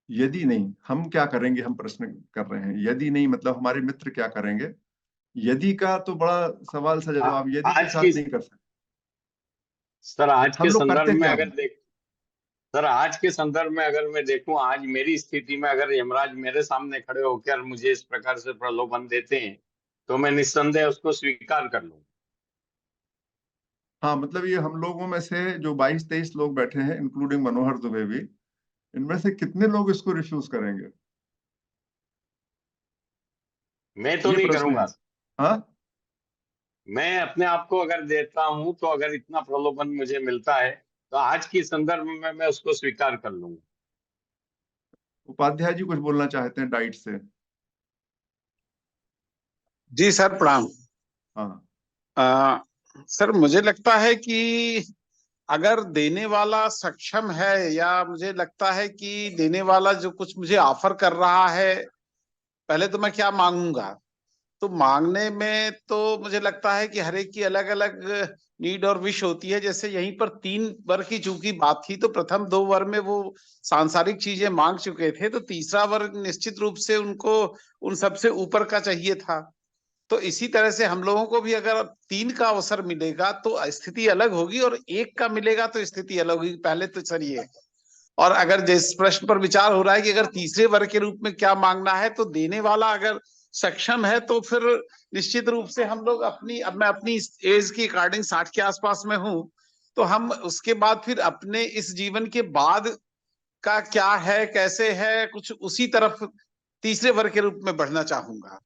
यदि नहीं हम क्या करेंगे, हम प्रश्न कर रहे हैं, यदि नहीं मतलब हमारे मित्र क्या करेंगे? यदि का तो बड़ा सवाल सा आ- जवाब, यदि के आज की साथ नहीं कर सकते। सर आज हम के लोग संदर्भ करते में क्या अगर हैं? देख सर आज के संदर्भ में अगर मैं देखूं, आज मेरी स्थिति में अगर यमराज मेरे सामने खड़े होकर मुझे इस प्रकार से प्रलोभन देते हैं, तो मैं निस्संदेह उसको स्वीकार कर लूं। हाँ, मतलब ये हम लोगों में से जो 22-23 लोग बैठे हैं, इंक्लूडिंग मनोहर दुबे भी, इनमें से कितने लोग इसको रिफ्यूज करेंगे? मैं तो ये नहीं प्रश्न है। करूंगा। हाँ, मैं अपने आप को अगर देता हूं, तो अगर इतना प्रलोभन मुझे मिलता है, तो आज की संदर्भ में मैं उसको स्वीकार कर लूंगा। उपाध्याय जी कुछ बोलना चाहते हैं डाइट से? जी सर, प्रणाम। हाँ। सर, मुझे लगता है कि अगर देने वाला सक्षम है, या मुझे लगता है कि देने वाला जो कुछ मुझे ऑफर कर रहा है, पहले तो मैं क्या मांगूंगा। तो मांगने में तो मुझे लगता है कि हर एक की अलग अलग नीड और विश होती है। जैसे यहीं पर 3 वर्ग की चूंकि बात थी, तो प्रथम 2 वर्ग में वो सांसारिक चीजें मांग चुके थे, तो तीसरा वर्ग निश्चित रूप से उनको उन सबसे ऊपर का चाहिए था। तो इसी तरह से हम लोगों को भी अगर 3 का अवसर मिलेगा तो स्थिति अलग होगी, और 1 का मिलेगा तो स्थिति अलग होगी। पहले तो सर ये, और अगर जिस प्रश्न पर विचार हो रहा है कि अगर तीसरे वर्ग के रूप में क्या मांगना है, तो देने वाला अगर सक्षम है तो फिर निश्चित रूप से हम लोग अपनी, अब मैं अपनी एज के अकॉर्डिंग 60 के आसपास में हूं, तो हम उसके बाद फिर अपने इस जीवन के बाद का क्या है, कैसे है, कुछ उसी तरफ तीसरे वर्ग के रूप में बढ़ना चाहूंगा।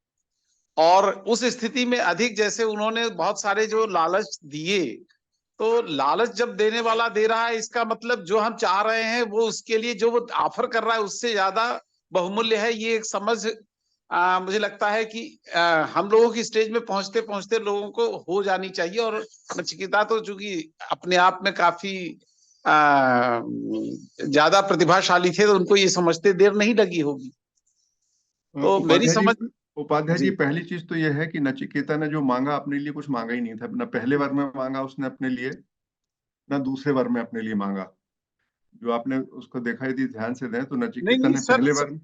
और उस स्थिति में अधिक, जैसे उन्होंने बहुत सारे जो लालच दिए, तो लालच जब देने वाला दे रहा है, इसका मतलब जो हम चाह रहे हैं वो उसके लिए जो वो ऑफर कर रहा है उससे ज्यादा बहुमूल्य है। ये एक समझ मुझे लगता है कि हम लोगों की स्टेज में पहुंचते पहुंचते लोगों को हो जानी चाहिए। और नचिकेता तो चूंकि अपने आप में काफी ज्यादा प्रतिभाशाली थे, तो उनको ये समझते देर नहीं लगी होगी। तो मेरी उपाध्याय जी, समझ, उपाध्याय जी, जी पहली चीज तो यह है कि नचिकेता ने जो मांगा अपने लिए कुछ मांगा ही नहीं था। न पहले वर में मांगा उसने अपने लिए, न दूसरे वर में अपने लिए मांगा। जो आपने उसको देखा यदि ध्यान से दें तो नहीं नचिकेता नहीं ने सर, पहले वर में,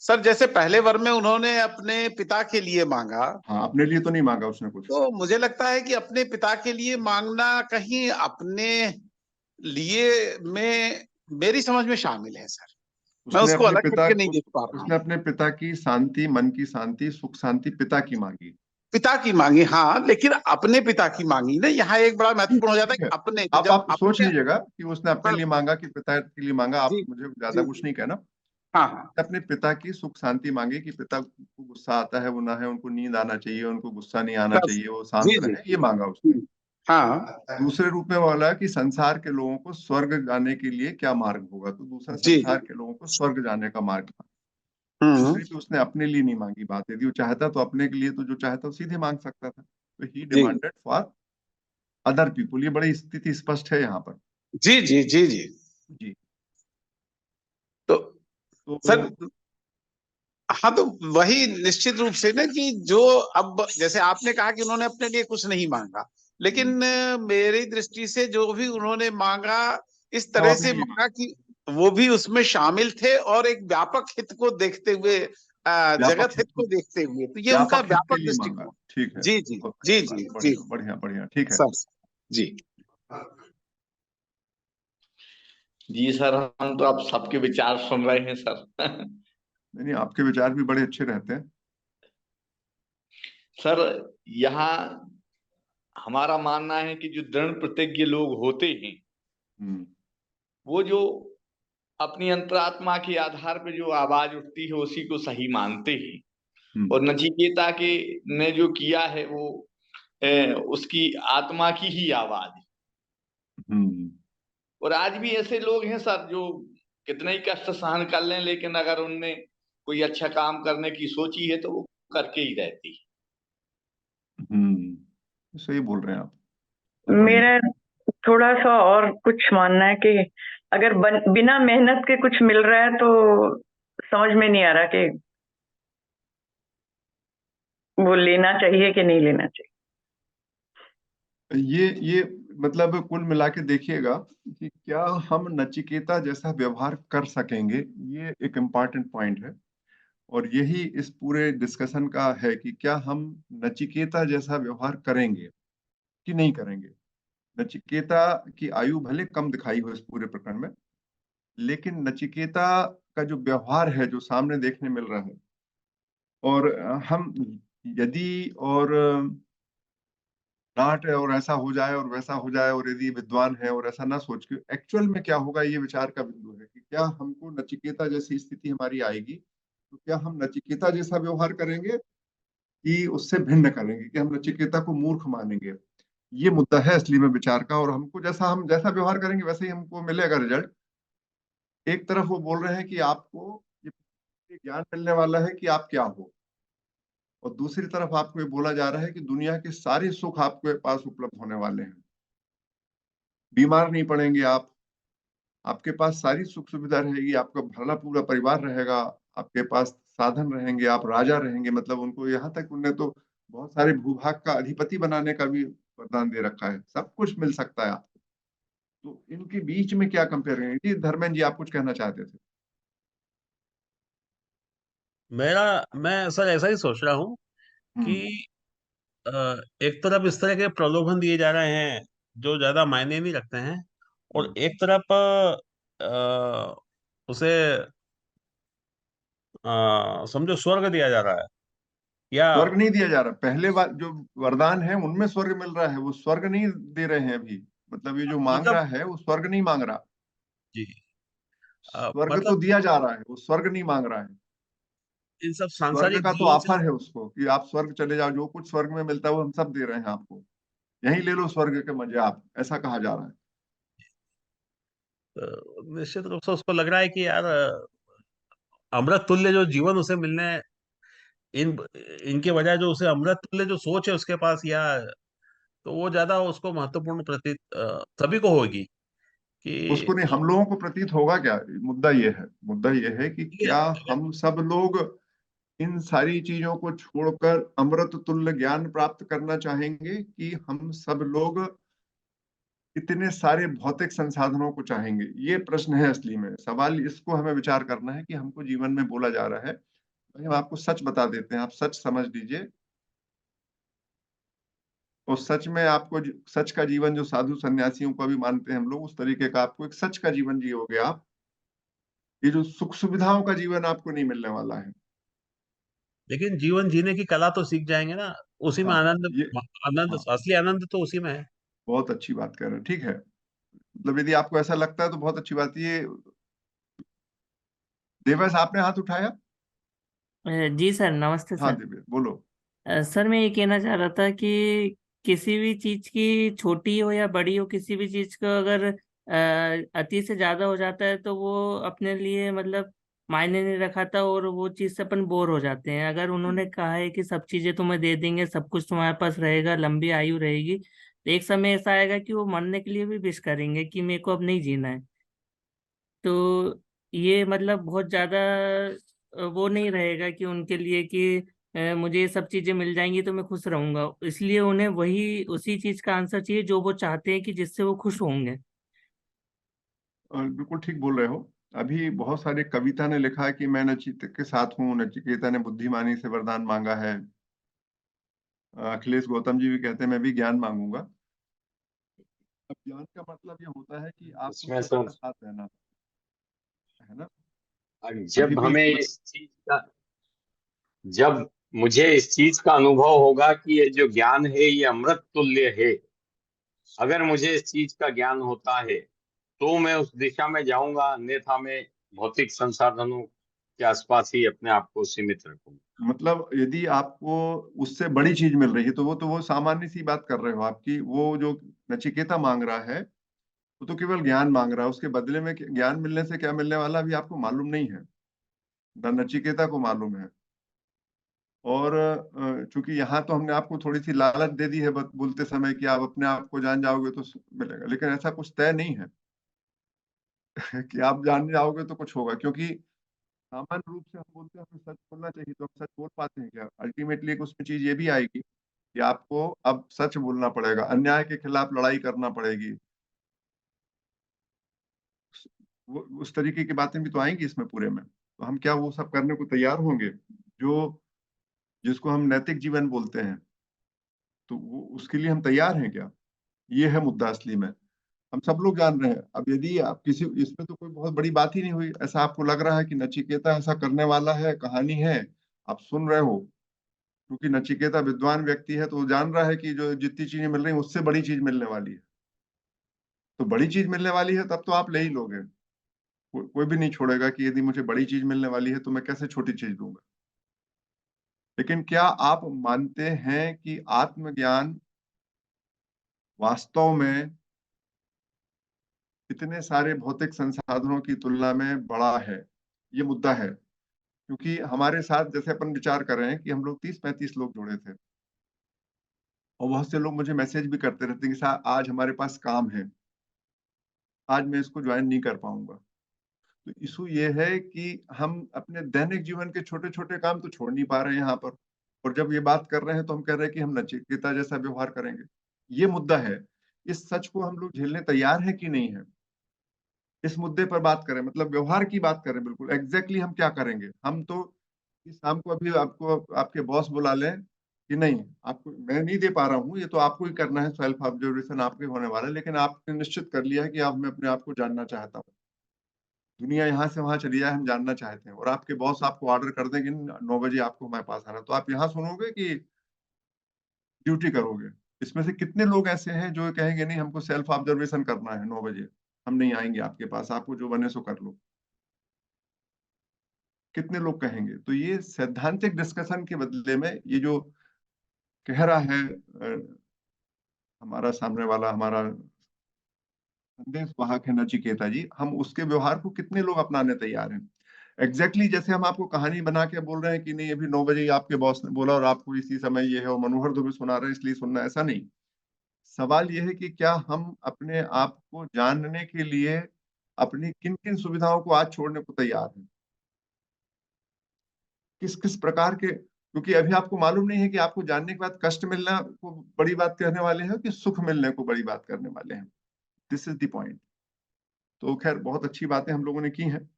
सर जैसे पहले वर में उन्होंने अपने पिता के लिए मांगा, हाँ, अपने लिए तो नहीं मांगा उसने कुछ। तो मुझे लगता है कि अपने पिता के लिए मांगना कहीं अपने लिए में मेरी समझ में शामिल है सर। मैं उसने उसको अपने अलग पिता करके नहीं देख पा रहा उसने हूँ। अपने पिता की शांति, मन की शांति, सुख शांति पिता की मांगी। पिता की मांगी, हाँ, लेकिन अपने पिता की मांगी ना, यहाँ एक बड़ा ठीक महत्वपूर्ण हो जाता है ठीक कि है, अपने, तो जब आप सोच अपने, लीजिएगा कि उसने अपने हाँ, लिए मांगा कि पिता के लिए मांगा। आप जी मुझे ज्यादा जी कुछ नहीं कहना। हाँ हाँ अपने पिता की सुख शांति मांगी कि पिता को गुस्सा आता है, वो ना है, उनको नींद आना चाहिए, उनको गुस्सा नहीं आना सर, चाहिए, वो शांत जी जी रहे, ये मांगा उसने। हाँ दूसरे रूप में बोला कि संसार के लोगों को स्वर्ग जाने के लिए क्या मार्ग होगा, तो दूसरा जी संसार के लोगों को स्वर्ग जाने का मार्ग था। हम्म दूसरी पे उसने अपने लिए नहीं मांगी बात। यदि वो चाहता तो अपने के लिए तो जो चाहता वो सीधे मांग सकता था। तो ही जी डिमांडेड फॉर अदर पीपुल। ये बड़ी स्थिति स्पष्ट है यहाँ पर। जी जी जी जी। जी। तो तो सर, हाँ, तो वही निश्चित रूप से ना कि जो, अब जैसे आपने कहा कि उन्होंने अपने लिए कुछ नहीं मांगा, लेकिन मेरी दृष्टि से जो भी उन्होंने मांगा, इस वो तरह अपने से लिए मांगा कि वो भी उसमें शामिल थे, और एक व्यापक हित को देखते हुए, व्यापक जगत हित हित को देखते हुए, तो ये उनका व्यापक हित के व्यापक लिए मांगा। दृष्टिकोण। ठीक है, जी जी ओके, जी जी जी बढ़िया बढ़िया बढ़िया, ठीक है। सर, जी जी सर, हम तो अब सबके विचार सुन रहे हैं सर। नहीं नहीं, आपके विचार भी बड़े अच्छे रहते हैं। सर, यहाँ हमारा मानना है कि जो दृढ़ प्रतिज्ञ लोग होते हैं, हम्म वो जो अपनी अंतरात्मा के आधार पे जो आवाज उठती है उसी को सही मानते हैं। हम्म और नचिकेता के ने जो किया है वो उसकी आत्मा की ही आवाज है। हम्म और आज भी ऐसे लोग हैं सर जो कितने ही कष्ट सहन कर लें, लेकिन अगर उनने कोई अच्छा काम करने की सोची है तो वो करके ही रहती है। सही बोल रहे हैं आप, बढ़िया। मेरा थोड़ा सा और कुछ मानना है कि अगर बिना मेहनत के कुछ मिल रहा है तो समझ में नहीं आ रहा कि वो लेना चाहिए कि नहीं लेना चाहिए। ये मतलब कुल मिला के देखिएगा कि क्या हम नचिकेता जैसा व्यवहार कर सकेंगे, ये एक इम्पॉर्टेंट पॉइंट है। और यही इस पूरे डिस्कशन का है कि क्या हम नचिकेता जैसा व्यवहार करेंगे कि नहीं करेंगे। नचिकेता की आयु भले कम दिखाई हो इस पूरे प्रकरण में, लेकिन नचिकेता का जो व्यवहार है जो सामने देखने मिल रहा है, और हम यदि और डांट और ऐसा हो जाए और वैसा हो जाए, और यदि विद्वान है और ऐसा ना सोच के एक्चुअल में क्या होगा, ये विचार का बिंदु है कि क्या हमको नचिकेता जैसी स्थिति हमारी आएगी तो क्या हम नचिकेता जैसा व्यवहार करेंगे कि उससे भिन्न करेंगे, कि हम नचिकेता को मूर्ख मानेंगे। ये मुद्दा है असली में विचार का। और हमको हम जैसा व्यवहार करेंगे वैसे ही हमको मिलेगा रिजल्ट। एक तरफ वो बोल रहे हैं कि आपको ये ज्ञान मिलने वाला है कि आप क्या हो, और दूसरी तरफ आपको ये बोला जा रहा है कि दुनिया के सारे सुख आपके पास उपलब्ध होने वाले हैं। बीमार नहीं पड़ेंगे आप, आपके पास सारी सुख सुविधा रहेगी, आपका भला पूरा परिवार रहेगा, आपके पास साधन रहेंगे, आप राजा रहेंगे। मतलब उनको यहाँ तक उनने तो बहुत सारे भूभाग का अधिपति बनाने का भी वरदान दे रखा है, सब कुछ मिल सकता है आपको। तो इनके बीच में क्या कंपेयर करेंगे जी? धर्मेंद्र जी, आप कुछ कहना चाहते थे? मैं सर ऐसा ही सोच रहा हूँ कि हम्म अ, एक तरफ इस तरह के प्रलोभन दिए जा रहे हैं जो ज्यादा मायने नहीं रखते हैं, और हम्म। एक तरफ उसे समझो स्वर्ग दिया जा रहा है, या स्वर्ग नहीं दिया जा रहा, पहले बार जो वरदान है उनमें स्वर्ग मिल रहा है, वो स्वर्ग नहीं दे रहे हैं अभी। मतलब ये जो मांग मतलब रहा है वो स्वर्ग नहीं मांग रहा। जी स्वर्ग तो मतलब दिया जा रहा है, वो स्वर्ग नहीं मांग रहा है। इन सब स्वर्ग सांसारिक का तो जीवन से ऑफर है उसको कि आप स्वर्ग चले जाओ, जो कुछ स्वर्ग में मिलता है वो हम सब दे रहे हैं आपको, यहीं ले लो स्वर्ग के मजे आप, ऐसा कहा जा रहा है। निश्चित रूप से उसको लग रहा है कि यार अमृत तुल्य जो जीवन उसे मिलने, इन इनके बजाय जो उसे अमृत तुल्य जो सोच है उसके पास, या तो वो ज्यादा उसको महत्वपूर्ण प्रतीत सभी को होगी उसको कि नहीं, हम लोगों को प्रतीत होगा क्या? मुद्दा ये है कि ये क्या हम सब लोग इन सारी चीजों को छोड़कर अमृत तुल्य ज्ञान प्राप्त करना चाहेंगे कि हम सब लोग इतने सारे भौतिक संसाधनों को चाहेंगे? ये प्रश्न है असली में। सवाल इसको हमें विचार करना है कि हमको जीवन में बोला जा रहा है, भाई हम आपको सच बता देते हैं, आप सच समझ लीजिए। और सच में आपको सच का जीवन जो साधु सन्यासियों को भी मानते हैं हम लोग, उस तरीके का आपको एक सच का जीवन जियोगे आप। ये जो सुख सुविधाओं का जीवन आपको नहीं मिलने वाला है। लेकिन जीवन जीने की कला तो सीख जाएंगे ना, उसी में हाँ, आनंद, ये आनंद, हाँ, असली आनंद तो उसी में है। बहुत अच्छी बात कर रहे हैं, ठीक है। मतलब यदि आपको ऐसा लगता है तो बहुत अच्छी बात है। ये देवस आपने हाथ उठाया? जी सर, नमस्ते हाँ सर। देवेश बोलो। सर मैं ये कहना चाह रहा था कि किसी भी चीज की, छोटी हो या बड़ी हो, किसी भी चीज को अगर अति से ज्यादा हो जाता है तो वो अपने लिए मतलब मायने नहीं रखाता, और वो चीज से अपन बोर हो जाते हैं। अगर उन्होंने कहा है कि सब चीजें तुम्हें दे देंगे, सब कुछ तुम्हारे पास रहेगा, लंबी आयु रहेगी, तो एक समय ऐसा आएगा कि वो मरने के लिए भी विश करेंगे कि मेरे को अब नहीं जीना है। तो ये मतलब बहुत ज्यादा वो नहीं रहेगा कि उनके लिए कि मुझे ये सब चीजें मिल जाएंगी तो मैं खुश रहूंगा। इसलिए उन्हें वही, उसी चीज का आंसर चाहिए जो वो चाहते हैं कि जिससे वो खुश होंगे। बिल्कुल ठीक बोल रहे हो। अभी बहुत सारे कविता ने लिखा है कि मैं नचिकेता के साथ हूँ, नचिकेता ने बुद्धिमानी से वरदान मांगा है। अखिलेश गौतम जी भी कहते हैं मैं भी ज्ञान मांगूंगा। अब ज्ञान का मतलब ये होता है कि आपको इसमें सच सर, का साथ रहना है ना। कभी जब भी हमें इस चीज का, जब मुझे इस चीज का अनुभव होगा कि ये जो ज्ञान है ये अमृत तुल्य है, अगर मुझे इस चीज का ज्ञान होता है तो मैं उस दिशा में जाऊंगा, अन्यथा मैं भौतिक संसाधनों के आसपास ही अपने आप को सीमित रखूंगा। मतलब यदि आपको उससे बड़ी चीज मिल रही है तो वो सामान्य सी बात कर रहे हो आपकी। वो जो नचिकेता मांग रहा है वो तो केवल ज्ञान मांग रहा है। उसके बदले में ज्ञान मिलने से क्या मिलने वाला अभी आपको मालूम नहीं है, न नचिकेता को मालूम है। और चूंकि यहाँ तो हमने आपको थोड़ी सी लालच दे दी है बोलते समय कि आप अपने आप को जान जाओगे तो मिलेगा, लेकिन ऐसा कुछ तय नहीं है कि आप जान जाओगे तो कुछ होगा। क्योंकि सामान्य रूप से हम बोलते हैं हमें सच बोलना चाहिए, तो हम सच बोल पाते हैं क्या? अल्टीमेटली उसमें चीज ये भी आएगी कि आपको अब सच बोलना पड़ेगा, अन्याय के खिलाफ लड़ाई करना पड़ेगी। वो उस तरीके की बातें भी तो आएंगी इसमें पूरे में। तो हम क्या वो सब करने को तैयार होंगे जो जिसको हम नैतिक जीवन बोलते हैं? तो वो उसके लिए हम तैयार हैं क्या? ये है मुद्दा असली में। हम सब लोग जान रहे हैं। अब यदि आप किसी, इसमें तो कोई बहुत बड़ी बात ही नहीं हुई। ऐसा आपको लग रहा है कि नचिकेता ऐसा करने वाला है, कहानी है, आप सुन रहे हो। क्योंकि नचिकेता विद्वान व्यक्ति है तो वो जान रहा है कि जो जितनी चीजें मिल रही हैं उससे बड़ी चीज मिलने वाली है। तो बड़ी चीज मिलने वाली है तब तो आप ले ही लोगे। कोई भी नहीं छोड़ेगा कि यदि मुझे बड़ी चीज मिलने वाली है तो मैं कैसे छोटी चीज लूंगा। लेकिन क्या आप मानते हैं कि आत्मज्ञान वास्तव में इतने सारे भौतिक संसाधनों की तुलना में बड़ा है? ये मुद्दा है। क्योंकि हमारे साथ जैसे अपन विचार कर रहे हैं कि हम लोग 30-35 लोग जुड़े थे, और बहुत से लोग मुझे मैसेज भी करते रहते हैं कि साहब आज हमारे पास काम है, आज मैं इसको ज्वाइन नहीं कर पाऊंगा। तो इशू ये है कि हम अपने दैनिक जीवन के छोटे छोटे काम तो छोड़ नहीं पा रहे हैं यहाँ पर। और जब ये बात कर रहे हैं तो हम कह रहे हैं कि हम नचिकेता जैसा व्यवहार करेंगे। ये मुद्दा है। इस सच को हम लोग झेलने तैयार है कि नहीं है? इस मुद्दे पर बात करें, मतलब व्यवहार की बात करें, बिल्कुल एग्जैक्टली हम क्या करेंगे। हम तो इस शाम को अभी आपको आपके बॉस बुला लें कि नहीं आपको मैं नहीं दे पा रहा हूँ, ये तो आपको ही करना है, सेल्फ ऑब्जर्वेशन आपके होने वाला है, लेकिन आपने निश्चित कर लिया है कि आप मैं अपने आप को जानना चाहता हूँ। दुनिया यहाँ से वहां चली जाए, हम जानना चाहते हैं। और आपके बॉस आपको ऑर्डर कर दें कि 9 बजे आपको हमारे पास आना, तो आप यहाँ सुनोगे कि ड्यूटी करोगे? इसमें से कितने लोग ऐसे हैं जो कहेंगे नहीं हमको सेल्फ ऑब्जर्वेशन करना है 9 बजे, हम नहीं आएंगे आपके पास, आपको जो बने सो कर लो? कितने लोग कहेंगे? तो ये सैद्धांतिक डिस्कशन के बदले में ये जो कह रहा है हमारा सामने वाला, हमारा संदेश वाहक है नचिकेता जी, हम उसके व्यवहार को कितने लोग अपनाने तैयार हैं? एग्जैक्टली जैसे हम आपको कहानी बना के बोल रहे हैं कि नहीं अभी 9 बजे ही आपके बॉस ने बोला और आपको इसी समय ये है, और मनोहर दुबे सुना रहे हैं इसलिए सुनना, ऐसा नहीं। सवाल यह है कि क्या हम अपने आप को जानने के लिए अपनी किन किन सुविधाओं को आज छोड़ने को तैयार हैं? किस किस प्रकार के, क्योंकि अभी आपको मालूम नहीं है कि आपको जानने के बाद कष्ट मिलना को बड़ी बात करने वाले हैं कि सुख मिलने को बड़ी बात करने वाले हैं। This is the point. तो खैर बहुत अच्छी बातें हम लोगों ने की हैं।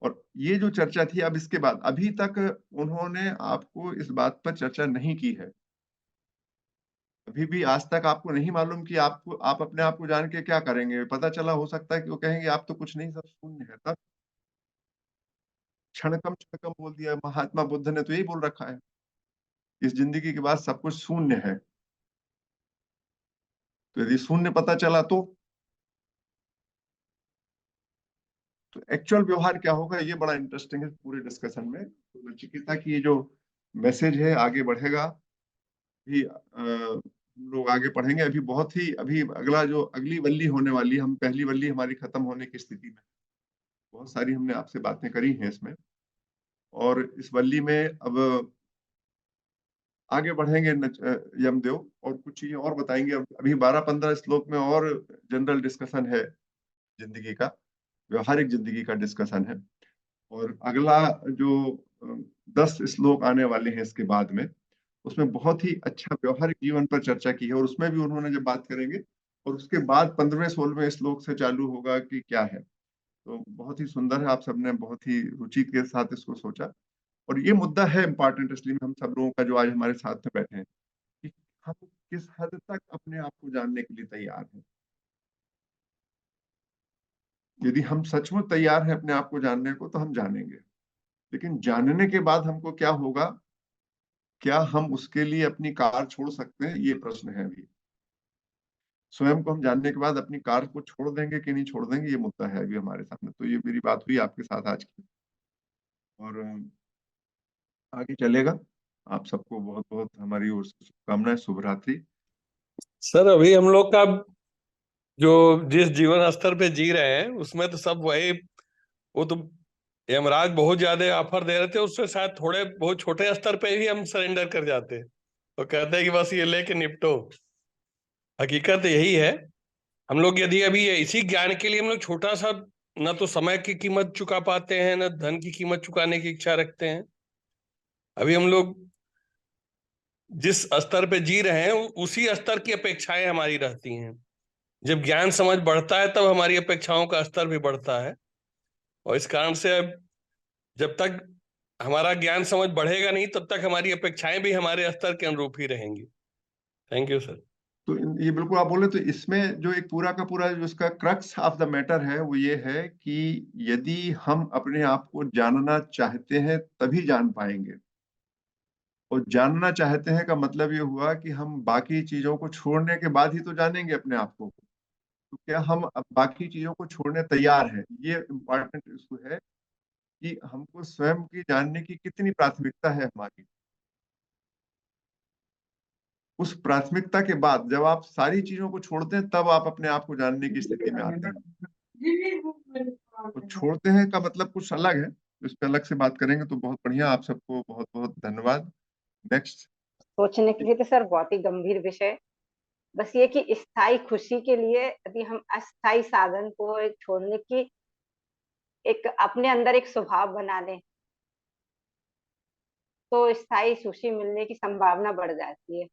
और ये जो चर्चा थी, अब इसके बाद अभी तक उन्होंने आपको इस बात पर चर्चा नहीं की है, अभी भी आज तक आपको नहीं मालूम कि आपको, आप अपने आप को जान के क्या करेंगे। पता चला, हो सकता है कि वो कहेंगे आप तो कुछ नहीं, सब शून्य है। तब क्षणकम बोल दिया, महात्मा बुद्ध ने तो यही बोल रखा है, इस जिंदगी के बाद सब कुछ शून्य है। तो यदि शून्य पता चला तो एक्चुअल व्यवहार क्या होगा, ये बड़ा इंटरेस्टिंग है पूरे डिस्कशन में। तो नचिकेता की ये जो मैसेज है आगे बढ़ेगा भी, हम लोग आगे पढ़ेंगे। अभी बहुत ही, अभी अगला जो अगली वल्ली होने वाली है, हम पहली वल्ली हमारी खत्म होने की स्थिति में, बहुत सारी हमने आपसे बातें करी हैं इसमें, और इस वल्ली में अब आगे बढ़ेंगे यमदेव और कुछ चीजें और बताएंगे। अब अभी 12-15 श्लोक में और जनरल डिस्कशन है, जिंदगी का, व्यवहारिक जिंदगी का डिस्कशन है। और अगला जो 10 श्लोक आने वाले हैं इसके बाद में, उसमें बहुत ही अच्छा व्यवहारिक जीवन पर चर्चा की है, और उसमें भी उन्होंने जब बात करेंगे, और उसके बाद 15वें-16वें श्लोक से चालू होगा कि क्या है। तो बहुत ही सुंदर है, आप सबने बहुत ही रुचि के साथ इसको सोचा। और ये मुद्दा है इम्पोर्टेंट, इसलिए हम सब लोगों का जो आज हमारे साथ में बैठे हैं, कि हम किस हद तक अपने आप को जानने के लिए तैयार हैं। यदि हम सचमुच तैयार हैं अपने आप को जानने को, तो हम जानेंगे। लेकिन जानने के बाद हमको क्या होगा, क्या हम उसके लिए अपनी कार छोड़ सकते हैं, ये प्रश्न है अभी। स्वयं को हम जानने के बाद अपनी कार को छोड़ देंगे कि नहीं छोड़ देंगे, ये मुद्दा है अभी हमारे सामने। तो ये मेरी बात हुई आपके साथ आज की, और आगे चलेगा। आप सबको बहुत बहुत हमारी ओर से शुभकामनाएं, शुभ रात्रि। सर अभी हम लोग का जो जिस जीवन स्तर पे जी रहे हैं उसमें तो सब वही, वो तो यमराज बहुत ज्यादा ऑफर दे रहे थे, उससे शायद थोड़े बहुत छोटे स्तर पे ही हम सरेंडर कर जाते हैं, तो कहते हैं कि बस ये लेके निपटो। हकीकत यही है, हम लोग यदि अभी इसी ज्ञान के लिए हम लोग छोटा सा, न तो समय की कीमत चुका पाते हैं, न धन की कीमत चुकाने की इच्छा रखते हैं। अभी हम लोग जिस स्तर पे जी रहे हैं उसी स्तर की अपेक्षाएं हमारी रहती हैं। जब ज्ञान समझ बढ़ता है तब हमारी अपेक्षाओं का स्तर भी बढ़ता है, और इस कारण से अब जब तक हमारा ज्ञान समझ बढ़ेगा नहीं तब तक हमारी अपेक्षाएं भी हमारे स्तर के अनुरूप ही रहेंगी। Thank you sir. तो ये बिल्कुल आप बोले, तो इसमें जो एक पूरा का पूरा जो उसका क्रक्स ऑफ द मैटर है वो ये है कि यदि हम अपने आप को जानना चाहते हैं तभी जान पाएंगे। और जानना चाहते हैं का मतलब ये हुआ कि हम बाकी चीजों को छोड़ने के बाद ही तो जानेंगे अपने आप को। तो क्या हम अब बाकी चीजों को छोड़ने तैयार हैं, ये इम्पोर्टेंट इशू है कि हमको स्वयं की जानने की कितनी प्राथमिकता है हमारी। उस प्राथमिकता के बाद जब आप सारी चीजों को छोड़ते हैं तब आप अपने आप को जानने की स्थिति में आते हैं। तो छोड़ते हैं का मतलब कुछ अलग है, इस पे अलग से बात करेंगे। तो बहुत बढ़िया, आप सबको बहुत बहुत धन्यवाद। नेक्स्ट। सोचने के लिए तो सर बहुत ही गंभीर विषय। बस ये कि स्थायी खुशी के लिए यदि हम अस्थायी साधन को छोड़ने की एक अपने अंदर एक स्वभाव बना लें तो स्थायी खुशी मिलने की संभावना बढ़ जाती है।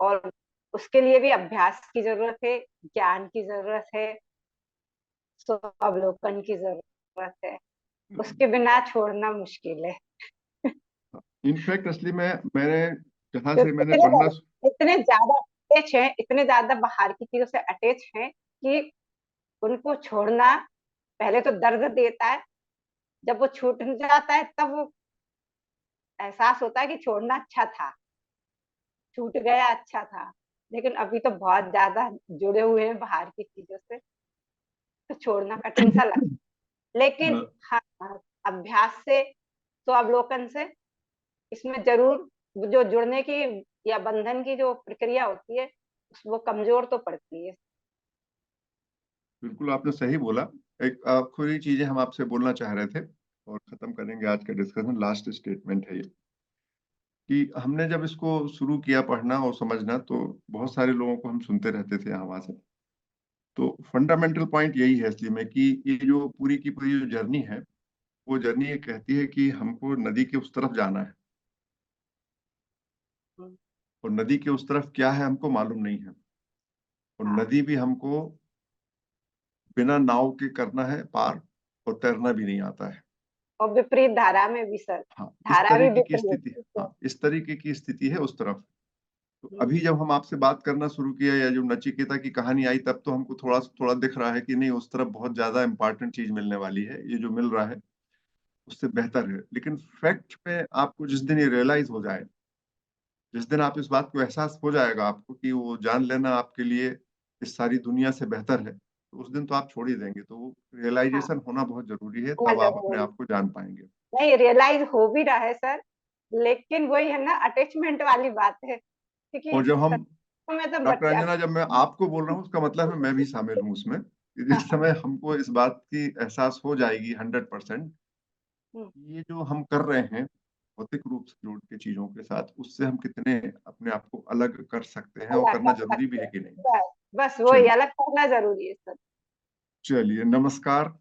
और उसके लिए भी अभ्यास की जरूरत है, ज्ञान की जरूरत है, स्वावलोकन की जरूरत है। उसके बिना छोड़ना मुश्किल है। इनफैक्ट असली में मैंने पढ़ना, इतने ज्यादा अटैच है, इतने ज्यादा बाहर की चीजों से अटैच है कि उनको छोड़ना पहले तो दर्द देता है, जब वो छूट जाता है तब वो एहसास होता है कि छोड़ना अच्छा था, छूट गया अच्छा था। लेकिन अभी तो बहुत ज्यादा जुड़े हुए हैं बाहर की चीजों से, तो छोड़ना कठिन सा लगता है। लेकिन हाँ, अभ्यास से, स्वावलोकन से इसमें जरूर जो जुड़ने की या बंधन की जो प्रक्रिया होती है वो कमजोर तो पड़ती है। बिल्कुल आपने सही बोला। एक आखिरी चीजें हम आपसे बोलना चाह रहे थे और खत्म करेंगे आज का डिस्कशन। लास्ट स्टेटमेंट है ये कि हमने जब इसको शुरू किया पढ़ना और समझना, तो बहुत सारे लोगों को हम सुनते रहते थे यहाँ वहां से। तो फंडामेंटल पॉइंट यही है इसलिए में कि ये जो पूरी की पूरी जो जर्नी है, वो जर्नी ये कहती है कि हमको नदी के उस तरफ जाना है, और नदी के उस तरफ क्या है हमको मालूम नहीं है, और हाँ। नदी भी हमको बिना नाव के करना है पार, और तैरना भी नहीं आता है। और विपरीत धारा में भी सर, हाँ, इस धारा भी तरीके की विपरीत स्थिति, है। हाँ इस तरीके की स्थिति है उस तरफ। तो अभी जब हम आपसे बात करना शुरू किया, या जो नचिकेता की कहानी आई, तब तो हमको थोड़ा थोड़ा दिख रहा है कि नहीं, उस तरफ बहुत ज्यादा इंपॉर्टेंट चीज मिलने वाली है, ये जो मिल रहा है उससे बेहतर है। लेकिन फैक्ट में आपको जिस दिन ये रियलाइज हो जाए, जिस दिन आप इस बात को एहसास हो जाएगा आपको कि वो जान लेना आपके लिए इस सारी दुनिया से बेहतर है, तो उस दिन तो आप छोड़ ही देंगे। तो वो रियलाइजेशन होना बहुत जरूरी है, होना तब आप जरूरी अपने है। आप को जान पाएंगे। नहीं, रियलाइज हो भी रहा है सर, लेकिन वही है ना, अटैचमेंट वाली बात है, क्योंकि और जब हम, मैं तो डॉक्टर बच्चा अंजना, जब मैं आपको बोल रहा हूँ उसका मतलब है मैं भी शामिल हूँ उसमें, कि जिस समय हमको इस बात की एहसास हो जाएगी 100%, ये जो हम कर रहे हैं भौतिक रूप से जोड़ के चीजों के साथ, उससे हम कितने अपने आप को अलग कर सकते हैं, और अलग करना कर जरूरी भी सकते है हैं। कि नहीं। बस वही चलिए, अलग करना जरूरी है सर। चलिए, नमस्कार।